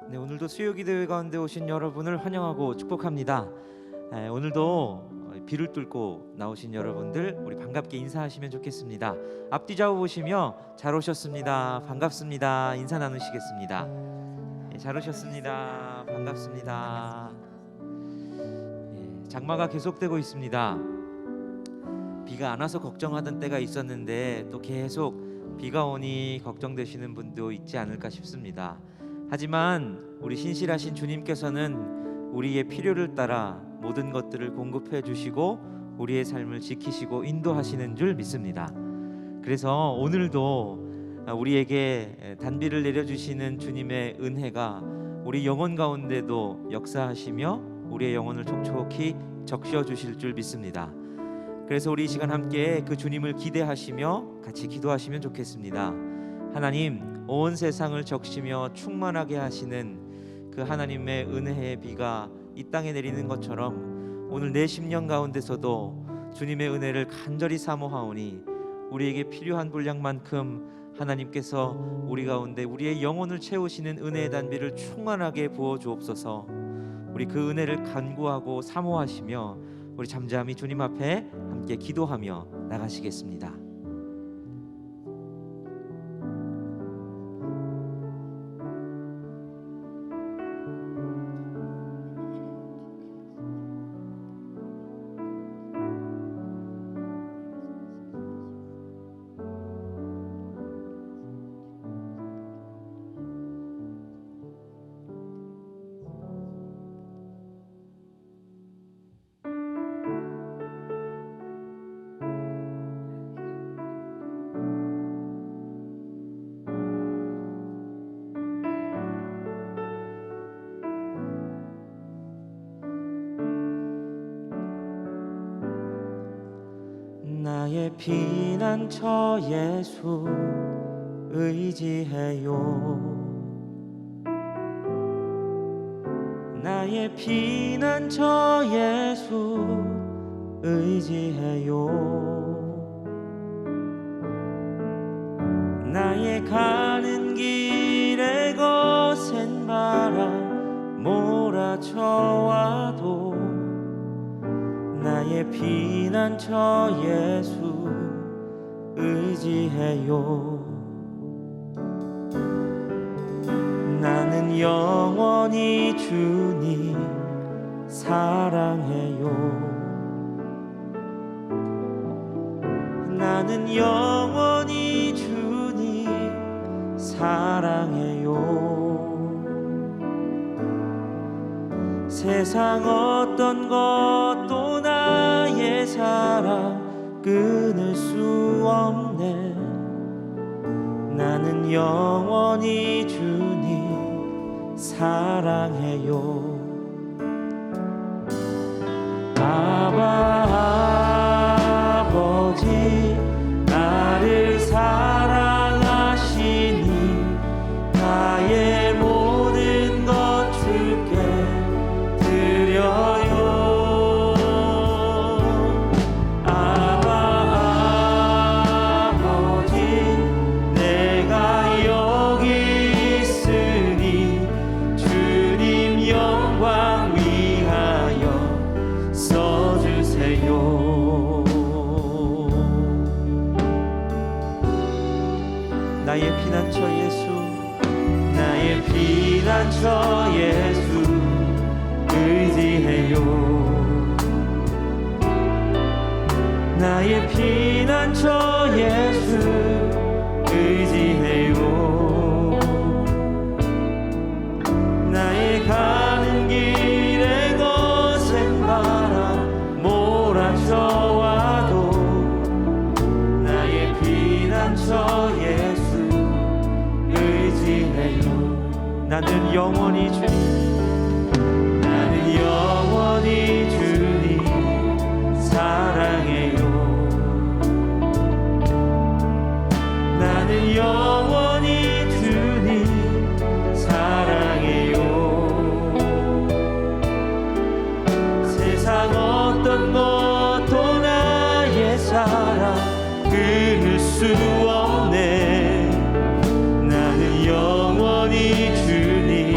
네, 오늘도 수요기도회 가운데 오신 여러분을 환영하고 축복합니다. 오늘도 비를 뚫고 나오신 여러분들 우리 반갑게 인사하시면 좋겠습니다. 앞뒤 좌우 보시며 잘 오셨습니다, 반갑습니다 인사 나누시겠습니다. 잘 오셨습니다, 반갑습니다. 장마가 계속되고 있습니다. 비가 안 와서 걱정하던 때가 있었는데 또 계속 비가 오니 걱정되시는 분도 있지 않을까 싶습니다. 하지만 우리 신실하신 주님께서는 우리의 필요를 따라 모든 것들을 공급해 주시고 우리의 삶을 지키시고 인도하시는 줄 믿습니다. 그래서 오늘도 우리에게 단비를 내려주시는 주님의 은혜가 우리 영혼 가운데도 역사하시며 우리의 영혼을 촉촉히 적셔 주실 줄 믿습니다. 그래서 우리 이 시간 함께 그 주님을 기대하시며 같이 기도하시면 좋겠습니다. 하나님, 온 세상을 적시며 충만하게 하시는 그 하나님의 은혜의 비가 이 땅에 내리는 것처럼 오늘 내 심령 가운데서도 주님의 은혜를 간절히 사모하오니 우리에게 필요한 분량만큼 하나님께서 우리 가운데 우리의 영혼을 채우시는 은혜의 단비를 충만하게 부어 주옵소서. 우리 그 은혜를 간구하고 사모하시며 우리 잠잠히 주님 앞에 함께 기도하며 나가시겠습니다. 나의 피난처 예수 의지해요. 나의 피난처 예수 의지해요. 나의 가는 길에 거센 바람 몰아쳐와도 나의 피난처 예수 의지해요. 나는 영원히 주님 사랑해요. 나는 영원히 주님 사랑해요. 세상 어떤 것도 나의 사랑 끊을 수 없네. 나는 영원히 주님 사랑해요. 아버지 나를 사랑하시니 나의 모든 것 주께 드려요. 아버지 내가 여기 있으니 주님 영광 위하여 써주세요. 나의 피난처 예수, 나의 피난처 예수 의지해요. 나의 피난처 예수 의지해요. 나의 가는 길에 거센 바람 몰아쳐와도 나의 피난처 예수 의지해요. 나는 영원히 주님, 나는 영원히 주님 사랑해요. 나는 영원히 주님 사랑해요. 세상 어떤 것도 나의 사랑 끊을 수 없네. 나는 영원히 주님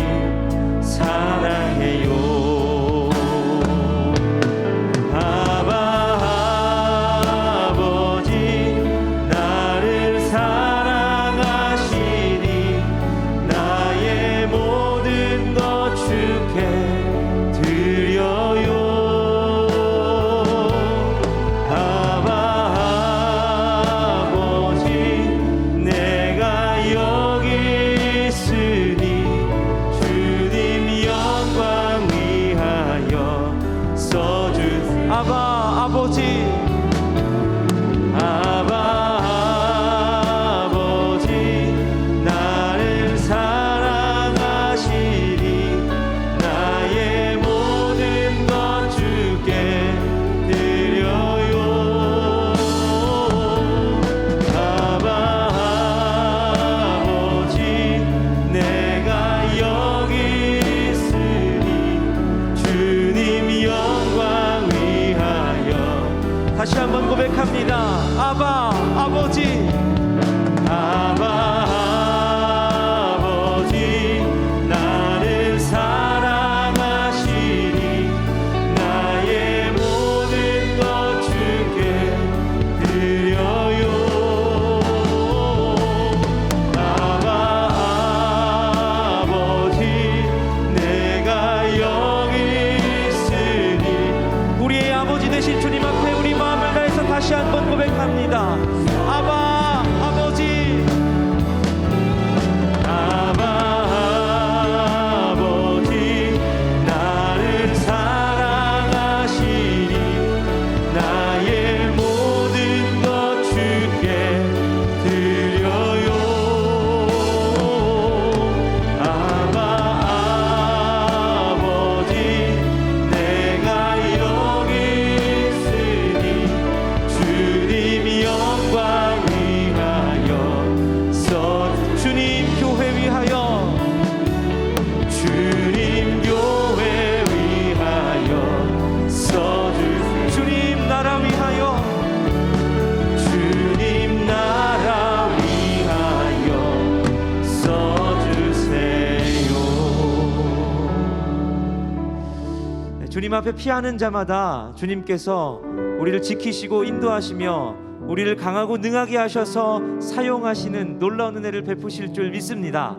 주님 앞에 피하는 자마다 주님께서 우리를 지키시고 인도하시며 우리를 강하고 능하게 하셔서 사용하시는 놀라운 은혜를 베푸실 줄 믿습니다.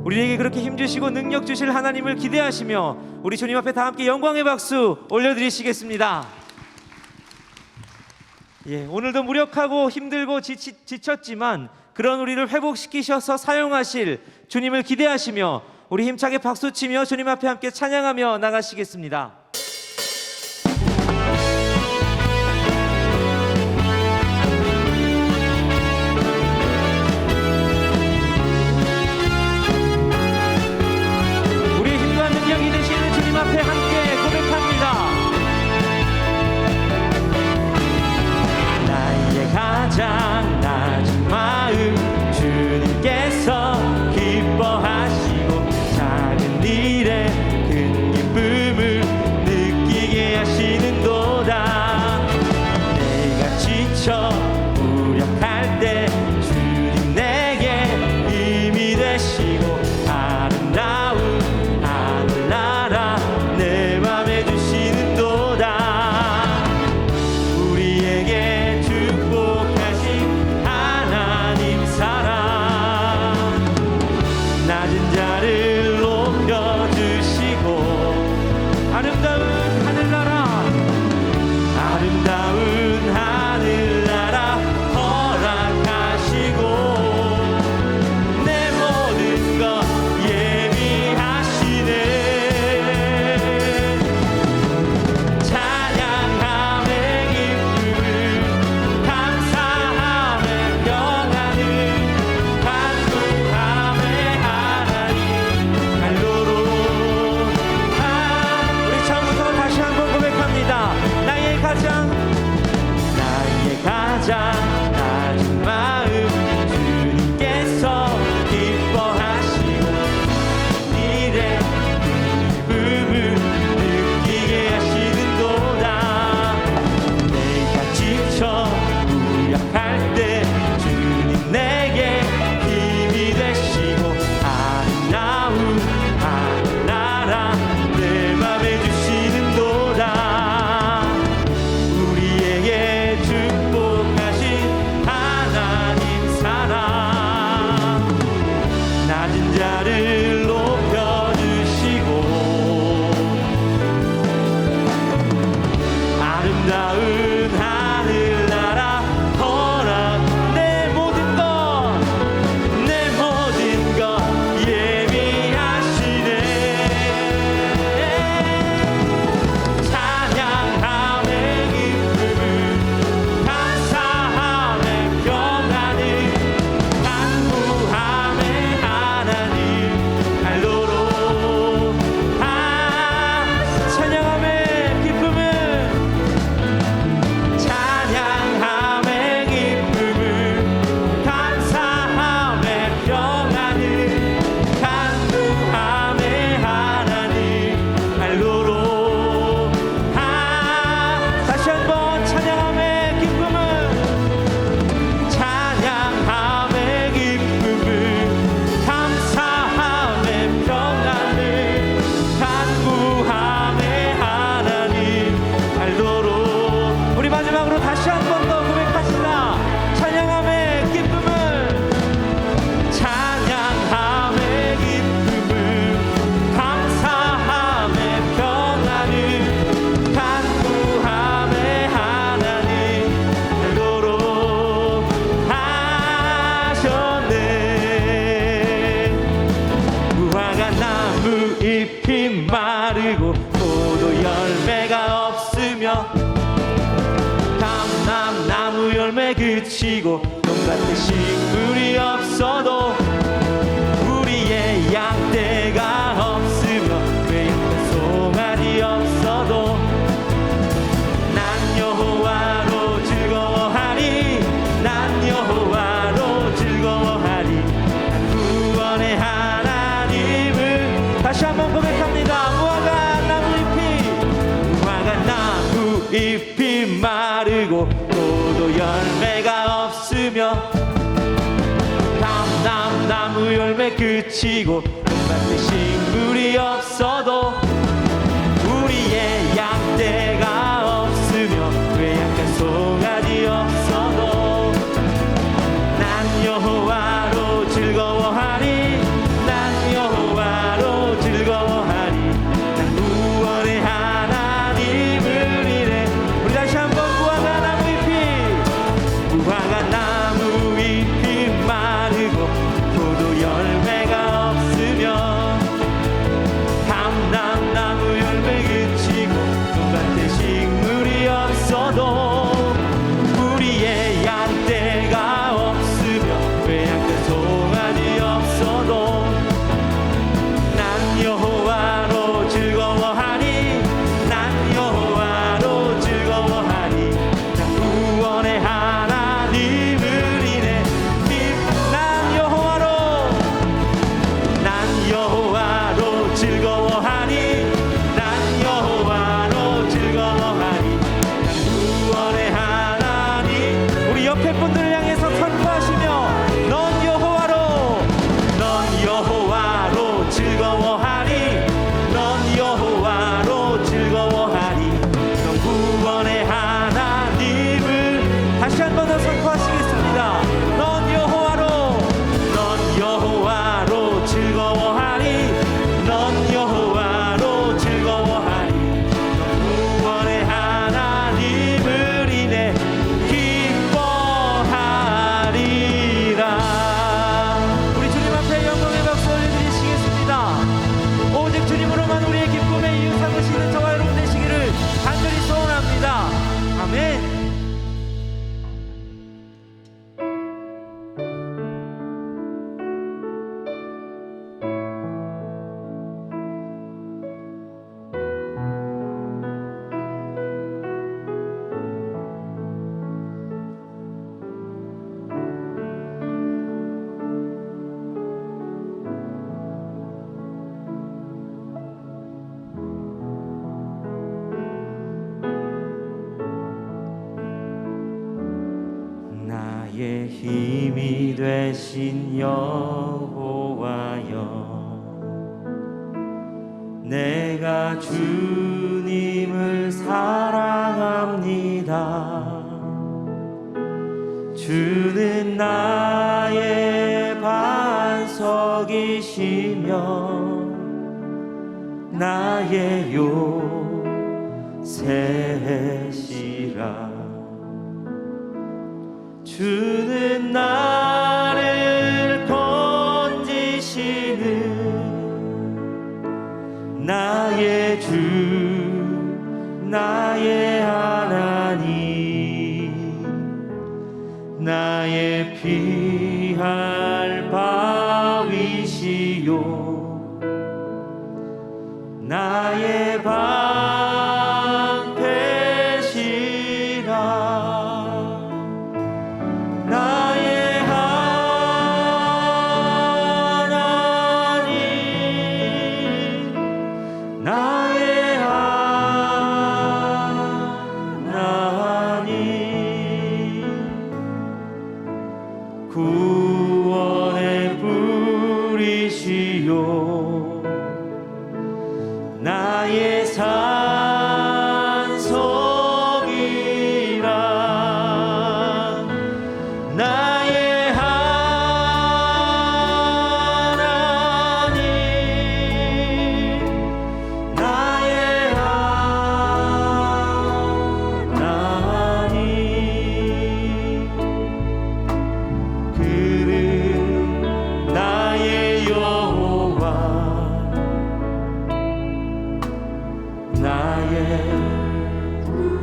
우리에게 그렇게 힘주시고 능력 주실 하나님을 기대하시며 우리 주님 앞에 다 함께 영광의 박수 올려드리시겠습니다. 오늘도 무력하고 힘들고 지쳤지만 그런 우리를 회복시키셔서 사용하실 주님을 기대하시며 우리 힘차게 박수치며 주님 앞에 함께 찬양하며 나가시겠습니다. 우리의 힘과 능력이 되시는 주님 앞에 함께 고백합니다. 나의 가장 낮은 마음 주님께서 기뻐하시고 작은 일에 큰 기쁨을 느끼게 하시는도다. 내가 지쳐 무력할 때 주님 내게 힘이 되시고 아름다운 하늘나라 내 맘에 주시는도다. 우리에게 축복하신 하나님 사랑 낮은 자를 높여주시고 아름다운 하늘나라 허락하시고 내 모든 것 예비하시네. 찬양함의 기쁨을 감사함의 평안을 간구함의 하나님 갈로로 우리 처음부터 다시 한번 고백합니다. 나의 가장 낮은 마음 주님께서 기뻐하시고 일에 기쁨을 느끼게 하시는도다. 내가 지쳐 무력할 때 주님 내게 힘이 되시고 아름다운 하늘나라 내 맘에 주시는도다. 우리에게 축복하신 하나님 사랑 낮은 자를 높여주시고 아름다운 하늘나라 허락 내 모든 것 예비하시네. 찬양함의 기쁨을 감사함의 평안을 간구함의 하나님 갈로로 찬양함의 기쁨을 감사함의 평안을 간구함의 하나님 갈로로 다시 한번 찬양함의 기쁨을 감사함의 평안을 간구함의 하나님 갈도록 우리 마지막으로 다시 한 번 더 고백합시다. 찬양함의 기쁨을 감사함의 평안을 간구함의 하나님 갈도록 하셨네. 무화과 나무 잎이 마르고 포도 열매가 없으며 감람나무 열매 그치고 돈같은 식물이 없어도 우리의 양떼가 없으며 외양간 송아지 없어도 난 여호와로 즐거워하리. 난 여호와로 즐거워하리. 난 구원의 하나님을 다시 한번 고백합니다. 무화과 나무 잎이 마르고 포도 열매가 없으며 감람나무 열매 그치고 돈같은 식물이 없어도 우리의 힘이 되신 여호와여, 내가 주님을 사랑합니다. 주는 나의 반석이시며 나의 요새시라. 주는 나를 건지시는 나의 주, 나의 하나님, 나의 피할 바위시요, 나의 방패시라. 나의 하나님, 나의 하나님, 구원의 뿌리시요, 나의 산성이라. 나의 하나님, 나의 하나님, 그는 나의 여호와,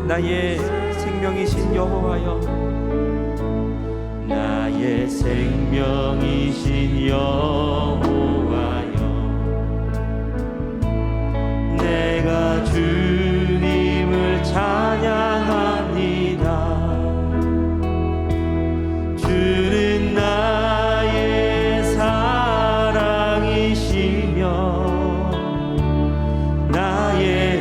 나의 생명이신 여호와여, 나의 생명이신 여호와여, 내가 주님을 찬양합니다. 주는 나의 사랑이시며 나의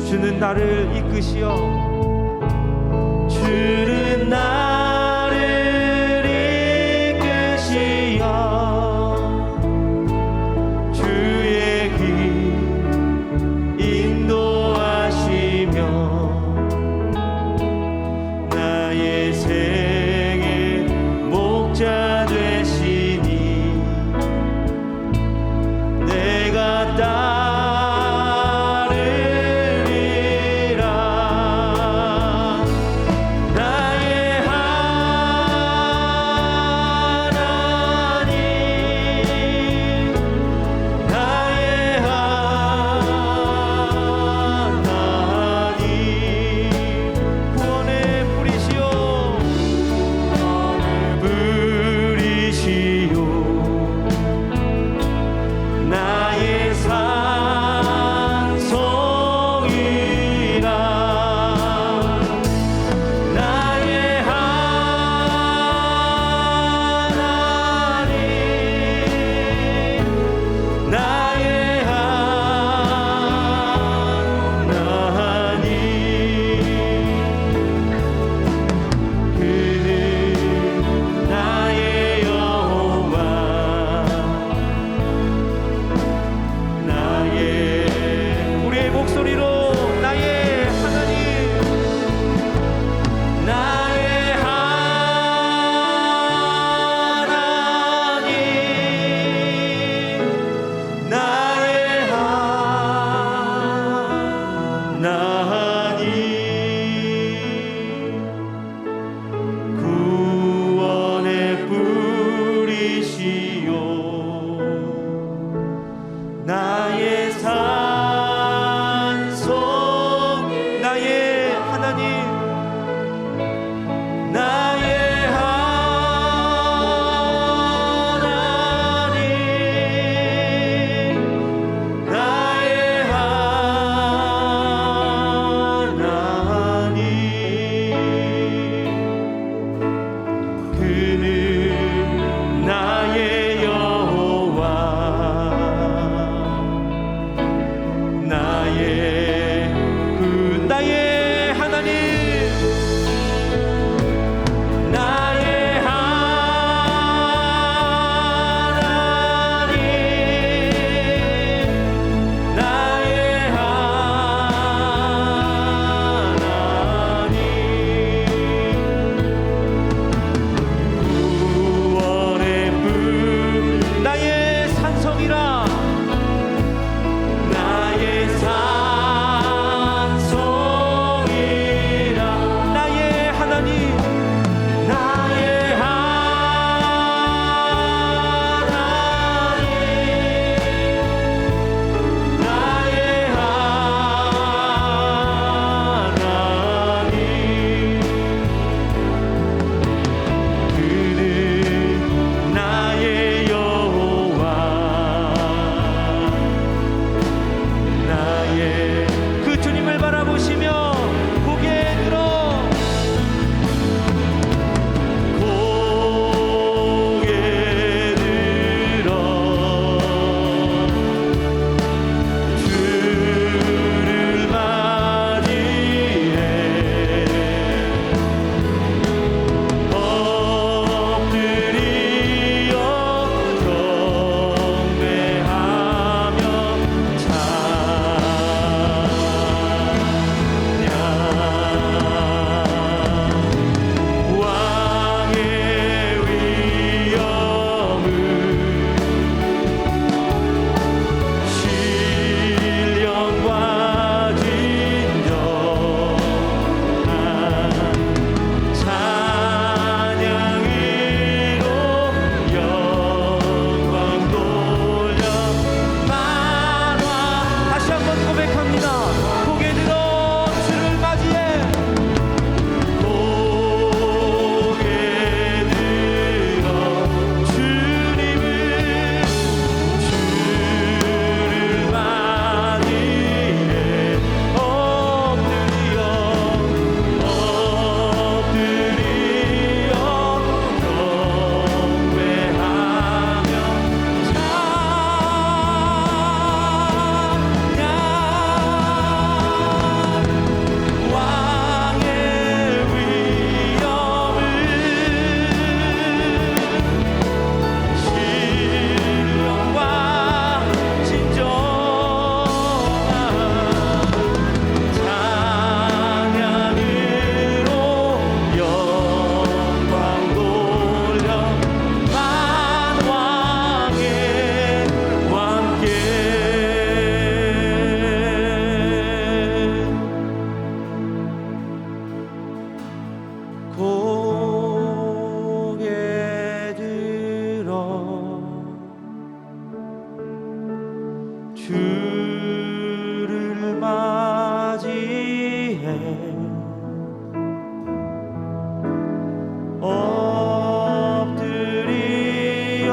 주는 나를 이끄시어, 주는 나를 이끄시어, 주의 길 인도하시며 나의 생의 목자 되시니 내가 나의 주를 맞이해 엎드려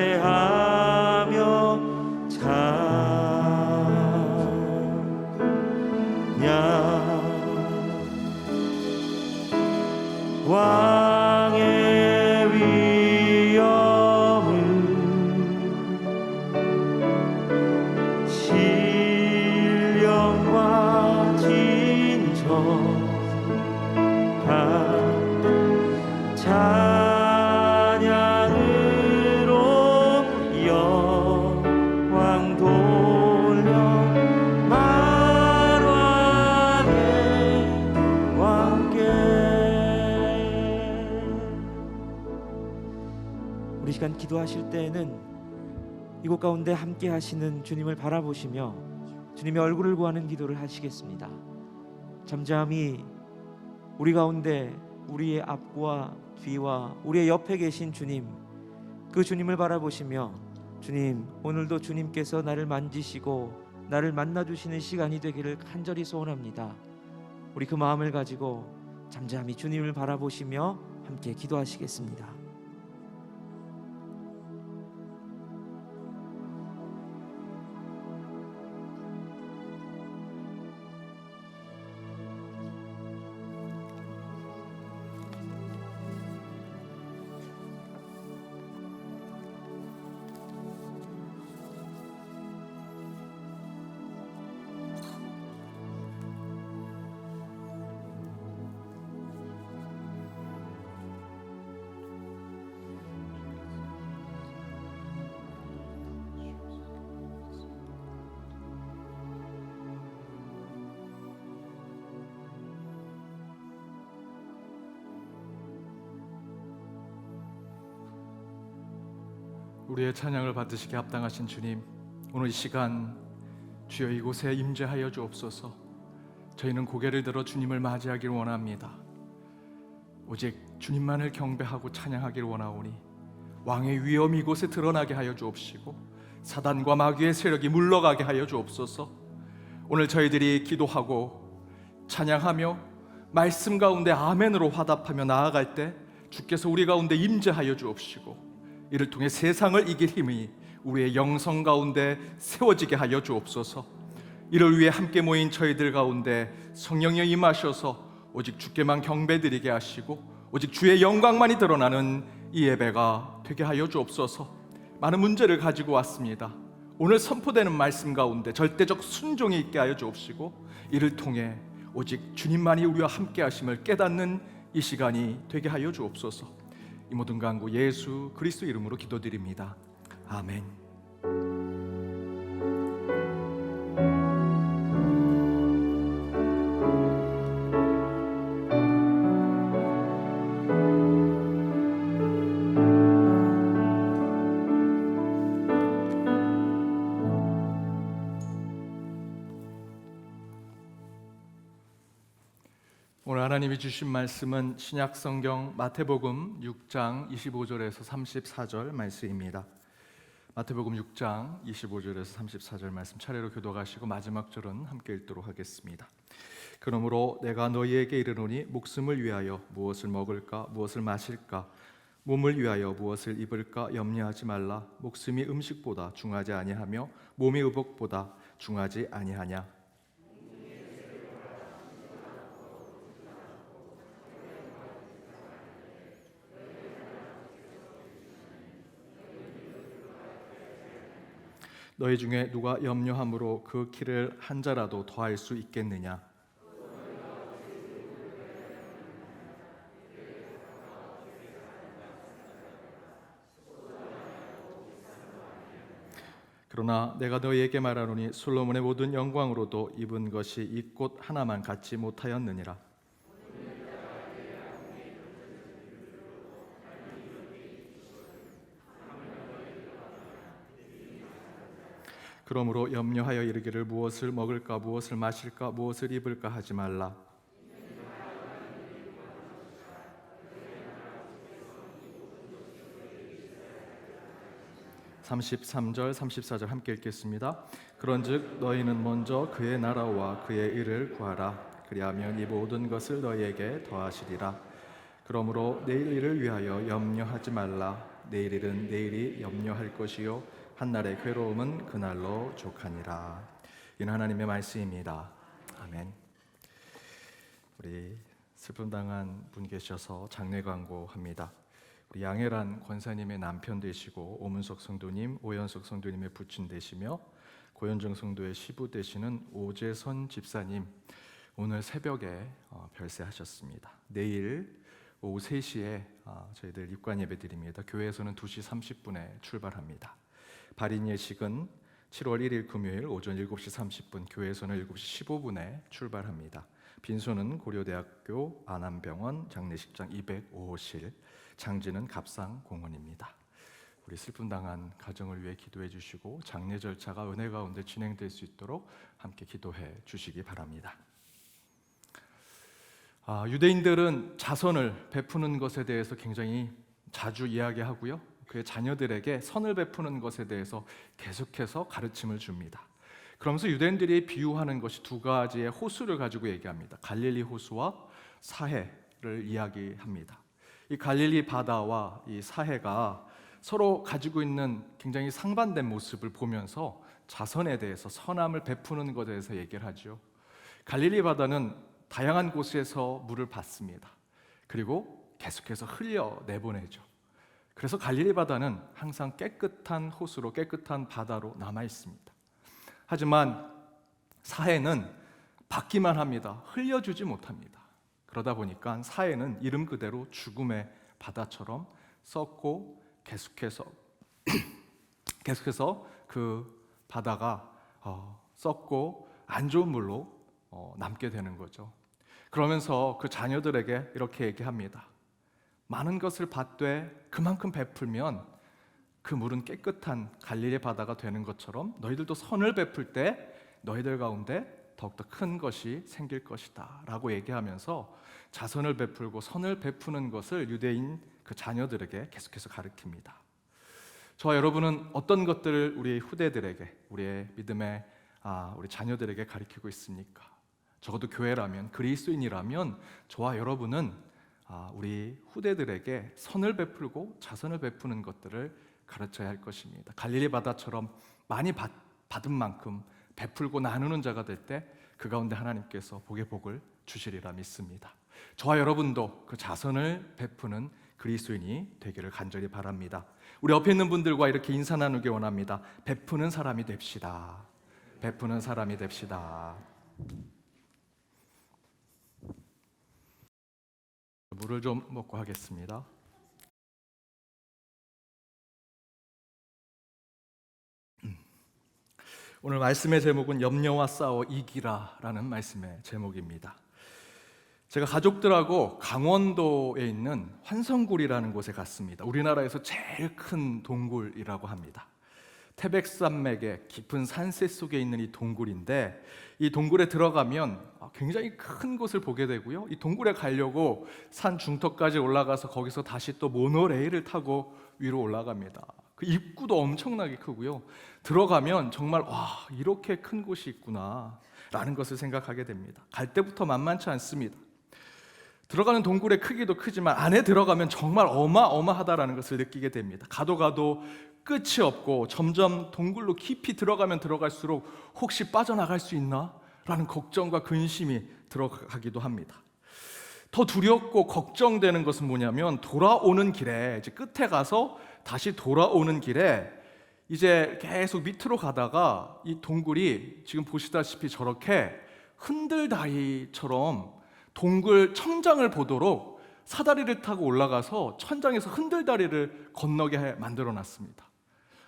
경배하며 찬양 왕의 위엄을 신령과 진정한 찬양으로 영광 돌려 만왕의 왕께. 우리 시간 기도하실 때에는 이곳 가운데 함께 하시는 주님을 바라보시며 주님의 얼굴을 구하는 기도를 하시겠습니다. 잠잠히 우리 가운데 우리의 앞과 뒤와 우리의 옆에 계신 주님, 그 주님을 바라보시며 주님, 오늘도 주님께서 나를 만지시고 나를 만나주시는 시간이 되기를 간절히 소원합니다. 우리 그 마음을 가지고 잠잠히 주님을 바라보시며 함께 기도하시겠습니다. 우리의 찬양을 받으시기에 합당하신 주님, 오늘 이 시간 주여 이곳에 임재하여 주옵소서. 저희는 고개를 들어 주님을 맞이하기를 원합니다. 오직 주님만을 경배하고 찬양하기를 원하오니 왕의 위엄이 이곳에 드러나게 하여 주옵시고 사단과 마귀의 세력이 물러가게 하여 주옵소서. 오늘 저희들이 기도하고 찬양하며 말씀 가운데 아멘으로 화답하며 나아갈 때 주께서 우리 가운데 임재하여 주옵시고 이를 통해 세상을 이길 힘이 우리의 영성 가운데 세워지게 하여 주옵소서. 이를 위해 함께 모인 저희들 가운데 성령이 임하셔서 오직 주께만 경배드리게 하시고 오직 주의 영광만이 드러나는 이 예배가 되게 하여 주옵소서. 많은 문제를 가지고 왔습니다. 오늘 선포되는 말씀 가운데 절대적 순종이 있게 하여 주옵시고 이를 통해 오직 주님만이 우리와 함께 하심을 깨닫는 이 시간이 되게 하여 주옵소서. 이 모든 간구 예수 그리스도 이름으로 기도드립니다. 아멘. 오늘 하나님이 주신 말씀은 신약성경 마태복음 6장 25절에서 34절 말씀입니다. 마태복음 6장 25절에서 34절 말씀 차례로 교독하시고 마지막 절은 함께 읽도록 하겠습니다. 그러므로 내가 너희에게 이르노니 목숨을 위하여 무엇을 먹을까 무엇을 마실까 몸을 위하여 무엇을 입을까 염려하지 말라. 목숨이 음식보다 중하지 아니하며 몸이 의복보다 중하지 아니하냐. 너희 중에 누가 염려함으로 그 키를 한 자라도 더할 수 있겠느냐. 그러나 내가 너희에게 말하노니 솔로몬의 모든 영광으로도 입은 것이 이 꽃 하나만 갖지 못하였느니라. 그러므로 염려하여 이르기를 무엇을 먹을까 무엇을 마실까 무엇을 입을까 하지 말라. 33절, 34절 함께 읽겠습니다. 그런즉 너희는 먼저 그의 나라와 그의 의를 구하라. 그리하면 이 모든 것을 너희에게 더하시리라. 그러므로 내일 일을 위하여 염려하지 말라. 내일 일은 내일이 염려할 것이요 한날의 괴로움은 그날로 족하니라. 이는 하나님의 말씀입니다. 아멘. 우리 슬픔 당한 분 계셔서 장례 광고합니다. 우리 양혜란 권사님의 남편 되시고 오문석 성도님, 오연석 성도님의 부친 되시며 고현정 성도의 시부 되시는 오재선 집사님, 오늘 새벽에 별세하셨습니다. 내일 오후 3시에 저희들 입관 예배 드립니다. 교회에서는 2시 30분에 출발합니다. 발인 예식은 7월 1일 금요일 오전 7시 30분, 교회에서는 7시 15분에 출발합니다. 빈소는 고려대학교 안암병원 장례식장 205호실, 장지는 갑상공원입니다. 우리 슬픔 당한 가정을 위해 기도해 주시고 장례 절차가 은혜 가운데 진행될 수 있도록 함께 기도해 주시기 바랍니다. 유대인들은 자선을 베푸는 것에 대해서 굉장히 자주 이야기하고요, 그의 자녀들에게 선을 베푸는 것에 대해서 계속해서 가르침을 줍니다. 그러면서 유대인들이 비유하는 것이 2가지의 호수를 가지고 얘기합니다. 갈릴리 호수와 사해를 이야기합니다. 이 갈릴리 바다와 이 사해가 서로 가지고 있는 굉장히 상반된 모습을 보면서 자선에 대해서, 선함을 베푸는 것에 대해서 얘기를 하죠. 갈릴리 바다는 다양한 곳에서 물을 받습니다. 그리고 계속해서 흘려 내보내죠. 그래서 갈릴리 바다는 항상 깨끗한 호수로, 깨끗한 바다로 남아 있습니다. 하지만 사해는 받기만 합니다. 흘려주지 못합니다. 그러다 보니까 사해는 이름 그대로 죽음의 바다처럼 썩고 계속해서 그 바다가 썩고 안 좋은 물로 남게 되는 거죠. 그러면서 그 자녀들에게 이렇게 얘기합니다. 많은 것을 받되 그만큼 베풀면 그 물은 깨끗한 갈릴리 바다가 되는 것처럼 너희들도 선을 베풀 때 너희들 가운데 더욱더 큰 것이 생길 것이다 라고 얘기하면서 자선을 베풀고 선을 베푸는 것을 유대인 그 자녀들에게 계속해서 가르칩니다. 저와 여러분은 어떤 것들을 우리 후대들에게, 우리의 믿음의 우리 자녀들에게 가르치고 있습니까? 적어도 교회라면, 그리스도인이라면 저와 여러분은 우리 후대들에게 선을 베풀고 자선을 베푸는 것들을 가르쳐야 할 것입니다. 갈릴리 바다처럼 많이 받은 만큼 베풀고 나누는 자가 될 때 그 가운데 하나님께서 복의 복을 주시리라 믿습니다. 저와 여러분도 그 자선을 베푸는 그리스도인이 되기를 간절히 바랍니다. 우리 옆에 있는 분들과 이렇게 인사 나누기 원합니다. 베푸는 사람이 됩시다. 베푸는 사람이 됩시다. 물을 좀 먹고 하겠습니다. 오늘 말씀의 제목은 염려와 싸워 이기라라는 말씀의 제목입니다. 제가 가족들하고 강원도에 있는 환성굴이라는 곳에 갔습니다. 우리나라에서 제일 큰 동굴이라고 합니다. 태백산맥의 깊은 산세 속에 있는 이 동굴인데, 이 동굴에 들어가면 굉장히 큰 곳을 보게 되고요, 이 동굴에 가려고 산 중턱까지 올라가서 거기서 다시 또 모노레일을 타고 위로 올라갑니다. 그 입구도 엄청나게 크고요, 들어가면 정말 이렇게 큰 곳이 있구나 라는 것을 생각하게 됩니다. 갈 때부터 만만치 않습니다. 들어가는 동굴의 크기도 크지만 안에 들어가면 정말 어마어마하다라는 것을 느끼게 됩니다. 가도 끝이 없고 점점 동굴로 깊이 들어가면 들어갈수록 혹시 빠져나갈 수 있나? 라는 걱정과 근심이 들어가기도 합니다. 더 두렵고 걱정되는 것은 뭐냐면, 돌아오는 길에, 이제 끝에 가서 다시 돌아오는 길에 이제 계속 밑으로 가다가 이 동굴이 지금 보시다시피 저렇게 흔들다리처럼 동굴 천장을 보도록 사다리를 타고 올라가서 천장에서 흔들다리를 건너게 만들어 놨습니다.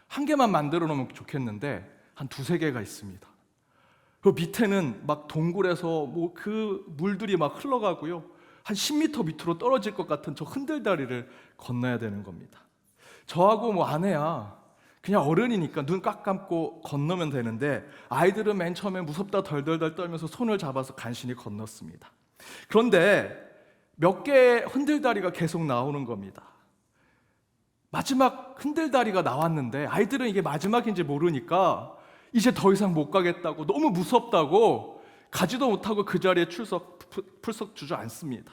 한 개만 만들어 놓으면 좋겠는데 한 2-3개가 있습니다. 그 밑에는 막 동굴에서 그 물들이 막 흘러가고요, 한 10m 밑으로 떨어질 것 같은 저 흔들다리를 건너야 되는 겁니다. 저하고 아내야 그냥 어른이니까 눈 꽉 감고 건너면 되는데, 아이들은 맨 처음에 무섭다 덜덜덜 떨면서 손을 잡아서 간신히 건넜습니다. 그런데 몇 개의 흔들다리가 계속 나오는 겁니다. 마지막 흔들다리가 나왔는데 아이들은 이게 마지막인지 모르니까 이제 더 이상 못 가겠다고, 너무 무섭다고 가지도 못하고 그 자리에 풀썩 주저앉습니다.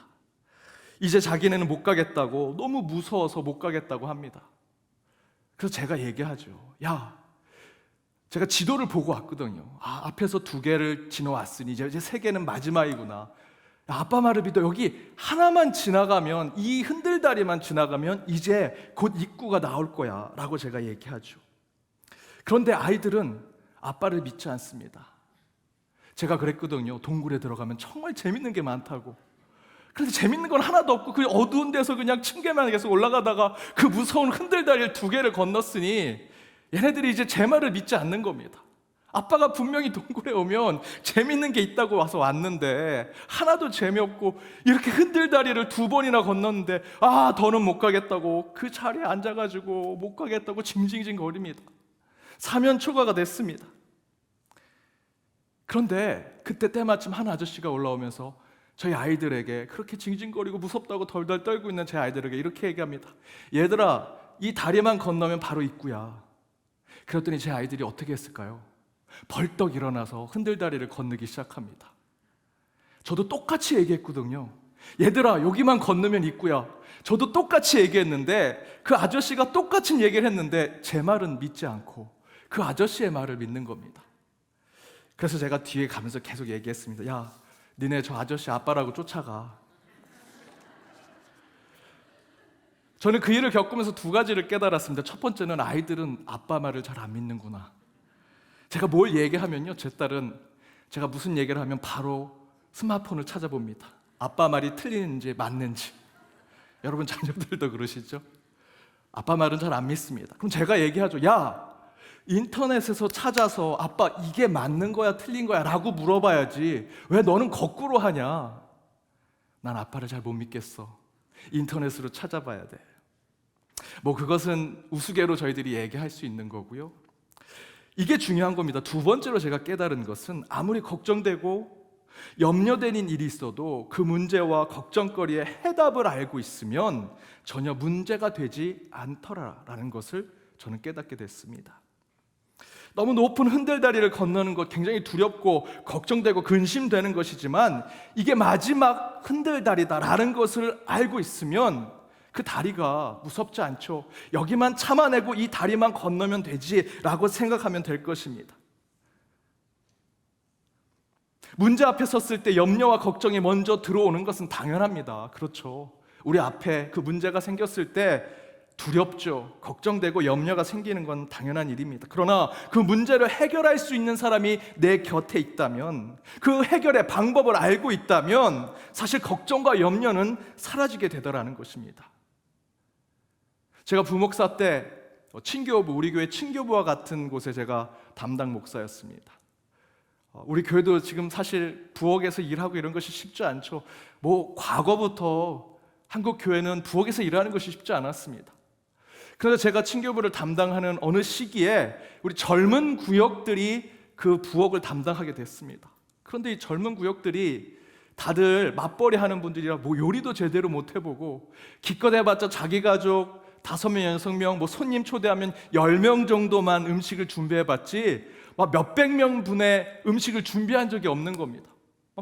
이제 자기네는 못 가겠다고, 너무 무서워서 못 가겠다고 합니다. 그래서 제가 얘기하죠. 야, 제가 지도를 보고 왔거든요. 앞에서 2개를 지나왔으니 이제 3개는 마지막이구나. 아빠 말을 믿어. 여기 하나만 지나가면, 이 흔들다리만 지나가면 이제 곧 입구가 나올 거야 라고 제가 얘기하죠. 그런데 아이들은 아빠를 믿지 않습니다. 제가 그랬거든요. 동굴에 들어가면 정말 재밌는 게 많다고. 그런데 재밌는 건 하나도 없고 그 어두운 데서 그냥 층계만 계속 올라가다가 그 무서운 흔들다리를 2개를 건넜으니 얘네들이 이제 제 말을 믿지 않는 겁니다. 아빠가 분명히 동굴에 오면 재밌는 게 있다고 와서 왔는데 하나도 재미없고 이렇게 흔들다리를 2번이나 건넜는데 더는 못 가겠다고 그 자리에 앉아가지고 못 가겠다고 징징징 거립니다. 사면 초과가 됐습니다. 그런데 그때 때마침 한 아저씨가 올라오면서 저희 아이들에게, 그렇게 징징거리고 무섭다고 덜덜 떨고 있는 제 아이들에게 이렇게 얘기합니다. 얘들아, 이 다리만 건너면 바로 입구야. 그랬더니 제 아이들이 어떻게 했을까요? 벌떡 일어나서 흔들다리를 건너기 시작합니다. 저도 똑같이 얘기했거든요. 얘들아, 여기만 건너면 입구야. 저도 똑같이 얘기했는데 그 아저씨가 똑같은 얘기를 했는데 제 말은 믿지 않고 그 아저씨의 말을 믿는 겁니다. 그래서 제가 뒤에 가면서 계속 얘기했습니다. 야, 니네 저 아저씨 아빠라고 쫓아가. 저는 그 일을 겪으면서 2가지를 깨달았습니다. 첫 번째는 아이들은 아빠 말을 잘 안 믿는구나. 제가 뭘 얘기하면요, 제 딸은 제가 무슨 얘기를 하면 바로 스마트폰을 찾아봅니다. 아빠 말이 틀리는지 맞는지. 여러분 자녀들도 그러시죠? 아빠 말은 잘 안 믿습니다. 그럼 제가 얘기하죠. 야, 인터넷에서 찾아서 아빠 이게 맞는 거야 틀린 거야 라고 물어봐야지 왜 너는 거꾸로 하냐. 난 아빠를 잘 못 믿겠어. 인터넷으로 찾아봐야 돼. 그것은 우스개로 저희들이 얘기할 수 있는 거고요. 이게 중요한 겁니다. 2번째로 제가 깨달은 것은 아무리 걱정되고 염려되는 일이 있어도 그 문제와 걱정거리의 해답을 알고 있으면 전혀 문제가 되지 않더라라는 것을 저는 깨닫게 됐습니다. 너무 높은 흔들다리를 건너는 것 굉장히 두렵고 걱정되고 근심되는 것이지만 이게 마지막 흔들다리다라는 것을 알고 있으면 그 다리가 무섭지 않죠. 여기만 참아내고 이 다리만 건너면 되지라고 생각하면 될 것입니다. 문제 앞에 섰을 때 염려와 걱정이 먼저 들어오는 것은 당연합니다. 그렇죠. 우리 앞에 그 문제가 생겼을 때 두렵죠. 걱정되고 염려가 생기는 건 당연한 일입니다. 그러나 그 문제를 해결할 수 있는 사람이 내 곁에 있다면, 그 해결의 방법을 알고 있다면 사실 걱정과 염려는 사라지게 되더라는 것입니다. 제가 부목사 때 친교부, 우리 교회 친교부와 같은 곳에 제가 담당 목사였습니다. 우리 교회도 지금 사실 부엌에서 일하고 이런 것이 쉽지 않죠. 과거부터 한국 교회는 부엌에서 일하는 것이 쉽지 않았습니다. 그래서 제가 친교부를 담당하는 어느 시기에 우리 젊은 구역들이 그 부엌을 담당하게 됐습니다. 그런데 이 젊은 구역들이 다들 맞벌이 하는 분들이라 요리도 제대로 못 해보고 기껏 해봤자 자기 가족 5명, 6명, 손님 초대하면 10명 정도만 음식을 준비해봤지 몇백 명 분의 음식을 준비한 적이 없는 겁니다.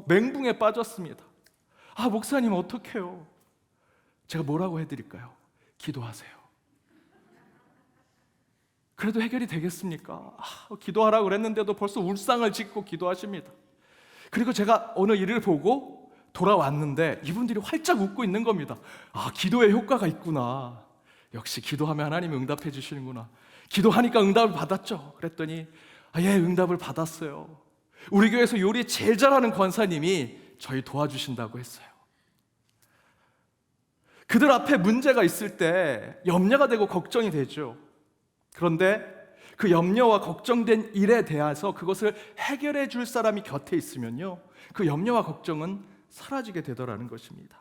멘붕에 빠졌습니다. 목사님 어떡해요? 제가 뭐라고 해드릴까요? 기도하세요. 그래도 해결이 되겠습니까? 기도하라고 그랬는데도 벌써 울상을 짓고 기도하십니다. 그리고 제가 어느 일을 보고 돌아왔는데 이분들이 활짝 웃고 있는 겁니다. 기도에 효과가 있구나. 역시 기도하면 하나님이 응답해 주시는구나. 기도하니까 응답을 받았죠. 그랬더니 예, 응답을 받았어요. 우리 교회에서 요리 제일 잘하는 권사님이 저희 도와주신다고 했어요. 그들 앞에 문제가 있을 때 염려가 되고 걱정이 되죠. 그런데 그 염려와 걱정된 일에 대해서 그것을 해결해 줄 사람이 곁에 있으면요, 그 염려와 걱정은 사라지게 되더라는 것입니다.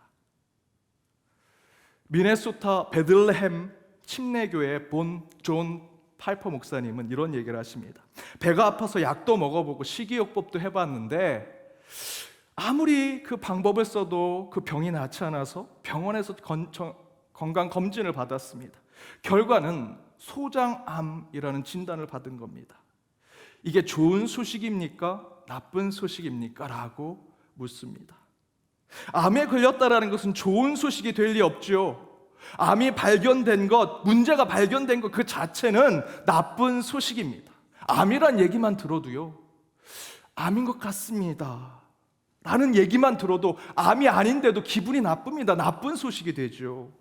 미네소타 베들레헴 침례교회 본 존 팔퍼 목사님은 이런 얘기를 하십니다. 배가 아파서 약도 먹어보고 식이요법도 해봤는데 아무리 그 방법을 써도 그 병이 낫지 않아서 병원에서 건강 검진을 받았습니다. 결과는 소장암이라는 진단을 받은 겁니다. 이게 좋은 소식입니까? 나쁜 소식입니까? 라고 묻습니다. 암에 걸렸다라는 것은 좋은 소식이 될 리 없죠. 암이 발견된 것, 문제가 발견된 것 그 자체는 나쁜 소식입니다. 암이란 얘기만 들어도요, 암인 것 같습니다 라는 얘기만 들어도 암이 아닌데도 기분이 나쁩니다. 나쁜 소식이 되죠.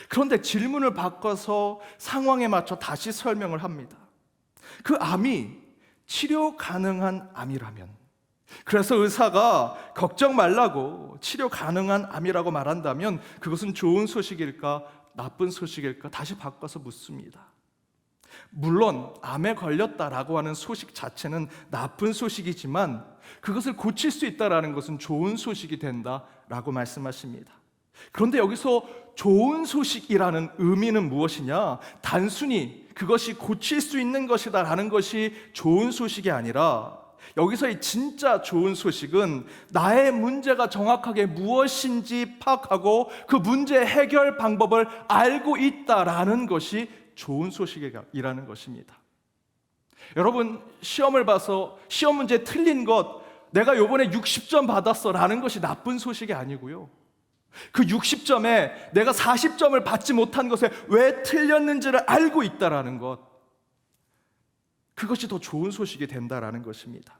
그런데 질문을 바꿔서 상황에 맞춰 다시 설명을 합니다. 그 암이 치료 가능한 암이라면, 그래서 의사가 걱정 말라고 치료 가능한 암이라고 말한다면 그것은 좋은 소식일까 나쁜 소식일까 다시 바꿔서 묻습니다. 물론 암에 걸렸다라고 하는 소식 자체는 나쁜 소식이지만 그것을 고칠 수 있다라는 것은 좋은 소식이 된다라고 말씀하십니다. 그런데 여기서 좋은 소식이라는 의미는 무엇이냐? 단순히 그것이 고칠 수 있는 것이다라는 것이 좋은 소식이 아니라, 여기서의 진짜 좋은 소식은 나의 문제가 정확하게 무엇인지 파악하고 그 문제 해결 방법을 알고 있다라는 것이 좋은 소식이라는 것입니다. 여러분, 시험을 봐서 시험 문제 틀린 것, 내가 요번에 60점 받았어 라는 것이 나쁜 소식이 아니고요, 그 60점에 내가 40점을 받지 못한 것에 왜 틀렸는지를 알고 있다라는 것, 그것이 더 좋은 소식이 된다라는 것입니다.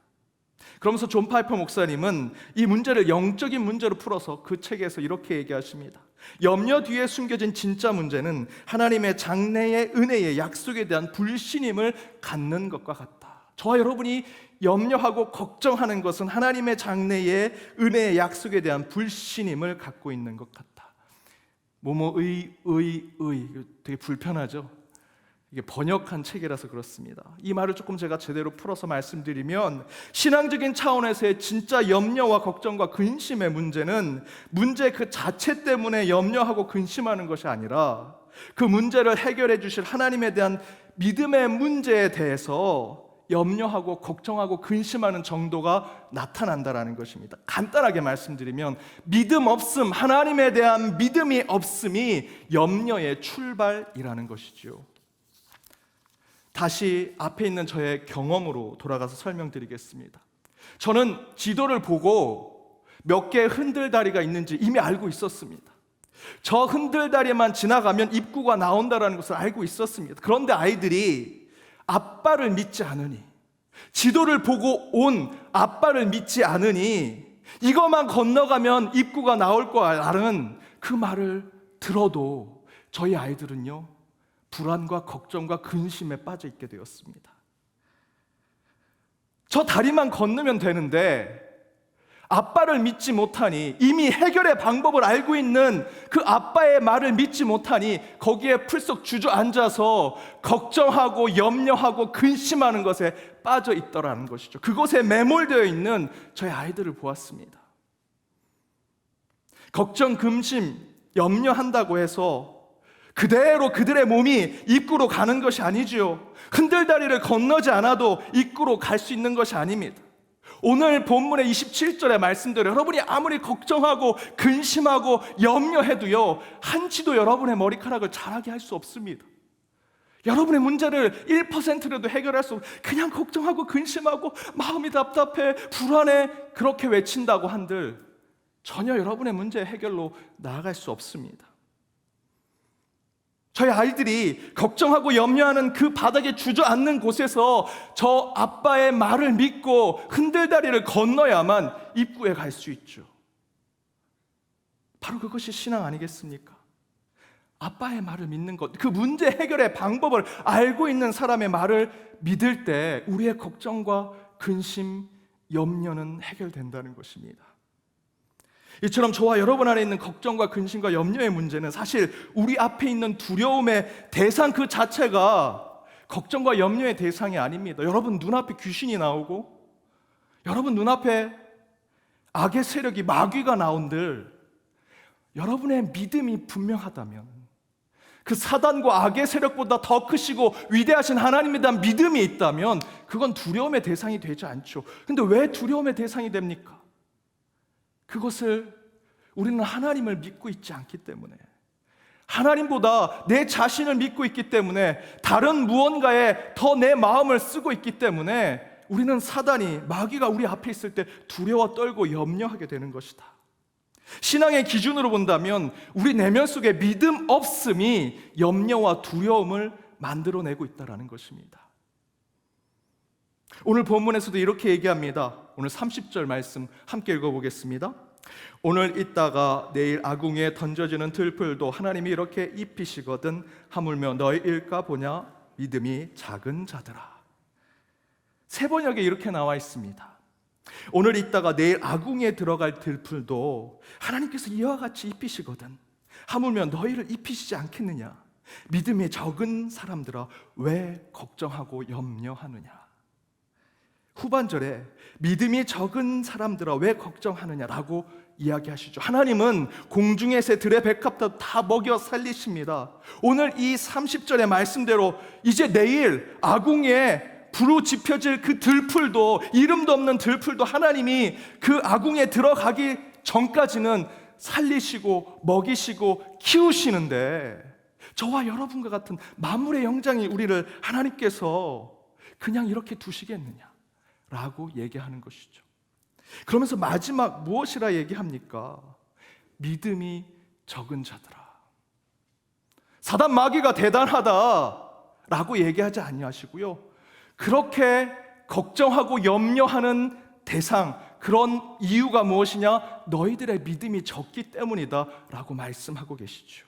그러면서 존 파이퍼 목사님은 이 문제를 영적인 문제로 풀어서 그 책에서 이렇게 얘기하십니다. 염려 뒤에 숨겨진 진짜 문제는 하나님의 장래의 은혜의 약속에 대한 불신임을 갖는 것과 같다. 저와 여러분이 염려하고 걱정하는 것은 하나님의 장래의 은혜의 약속에 대한 불신임을 갖고 있는 것 같다. 되게 불편하죠? 이게 번역한 책이라서 그렇습니다. 이 말을 조금 제가 제대로 풀어서 말씀드리면, 신앙적인 차원에서의 진짜 염려와 걱정과 근심의 문제는 문제 그 자체 때문에 염려하고 근심하는 것이 아니라 그 문제를 해결해 주실 하나님에 대한 믿음의 문제에 대해서 염려하고 걱정하고 근심하는 정도가 나타난다라는 것입니다. 간단하게 말씀드리면 믿음 없음, 하나님에 대한 믿음이 없음이 염려의 출발이라는 것이죠. 다시 앞에 있는 저의 경험으로 돌아가서 설명드리겠습니다. 저는 지도를 보고 몇 개의 흔들다리가 있는지 이미 알고 있었습니다. 저 흔들다리만 지나가면 입구가 나온다는 것을 알고 있었습니다. 그런데 아이들이 아빠를 믿지 않으니, 지도를 보고 온 아빠를 믿지 않으니 이것만 건너가면 입구가 나올 거라는 그 말을 들어도 저희 아이들은요, 불안과 걱정과 근심에 빠져 있게 되었습니다. 저 다리만 건너면 되는데 아빠를 믿지 못하니, 이미 해결의 방법을 알고 있는 그 아빠의 말을 믿지 못하니 거기에 풀썩 주저앉아서 걱정하고 염려하고 근심하는 것에 빠져 있더라는 것이죠. 그곳에 매몰되어 있는 저희 아이들을 보았습니다. 걱정, 근심, 염려한다고 해서 그대로 그들의 몸이 입구로 가는 것이 아니지요. 흔들다리를 건너지 않아도 입구로 갈 수 있는 것이 아닙니다. 오늘 본문의 27절의 말씀대로 여러분이 아무리 걱정하고 근심하고 염려해도요, 한치도 여러분의 머리카락을 자라게 할 수 없습니다. 여러분의 문제를 1%라도 해결할 수 없고 그냥 걱정하고 근심하고 마음이 답답해 불안해 그렇게 외친다고 한들 전혀 여러분의 문제 해결로 나아갈 수 없습니다. 저희 아이들이 걱정하고 염려하는 그 바닥에 주저앉는 곳에서 저 아빠의 말을 믿고 흔들다리를 건너야만 입구에 갈 수 있죠. 바로 그것이 신앙 아니겠습니까? 아빠의 말을 믿는 것, 그 문제 해결의 방법을 알고 있는 사람의 말을 믿을 때 우리의 걱정과 근심, 염려는 해결된다는 것입니다. 이처럼 저와 여러분 안에 있는 걱정과 근심과 염려의 문제는 사실 우리 앞에 있는 두려움의 대상 그 자체가 걱정과 염려의 대상이 아닙니다. 여러분 눈앞에 귀신이 나오고 여러분 눈앞에 악의 세력이 마귀가 나온들 여러분의 믿음이 분명하다면, 그 사단과 악의 세력보다 더 크시고 위대하신 하나님에 대한 믿음이 있다면 그건 두려움의 대상이 되지 않죠. 근데 왜 두려움의 대상이 됩니까? 그것을 우리는 하나님을 믿고 있지 않기 때문에, 하나님보다 내 자신을 믿고 있기 때문에, 다른 무언가에 더 내 마음을 쓰고 있기 때문에 우리는 사단이, 마귀가 우리 앞에 있을 때 두려워 떨고 염려하게 되는 것이다. 신앙의 기준으로 본다면 우리 내면 속에 믿음 없음이 염려와 두려움을 만들어내고 있다는 것입니다. 오늘 본문에서도 이렇게 얘기합니다. 오늘 30절 말씀 함께 읽어보겠습니다. 오늘 있다가 내일 아궁이에 던져지는 들풀도 하나님이 이렇게 입히시거든 하물며 너희일까 보냐 믿음이 작은 자들아. 세 번역에 이렇게 나와 있습니다. 오늘 있다가 내일 아궁이에 들어갈 들풀도 하나님께서 이와 같이 입히시거든 하물며 너희를 입히시지 않겠느냐. 믿음이 적은 사람들아 왜 걱정하고 염려하느냐. 후반절에 믿음이 적은 사람들아 왜 걱정하느냐라고 이야기하시죠. 하나님은 공중의 새 들의 백합도 다 먹여 살리십니다. 오늘 이 30절의 말씀대로 이제 내일 아궁이에 불로 지펴질 그 들풀도, 이름도 없는 들풀도 하나님이 그 아궁이에 들어가기 전까지는 살리시고 먹이시고 키우시는데, 저와 여러분과 같은 만물의 영장이 우리를 하나님께서 그냥 이렇게 두시겠느냐 라고 얘기하는 것이죠. 그러면서 마지막 무엇이라 얘기합니까? 믿음이 적은 자들아. 사단 마귀가 대단하다라고 얘기하지 아니하시고요, 그렇게 걱정하고 염려하는 대상, 그런 이유가 무엇이냐? 너희들의 믿음이 적기 때문이다 라고 말씀하고 계시죠.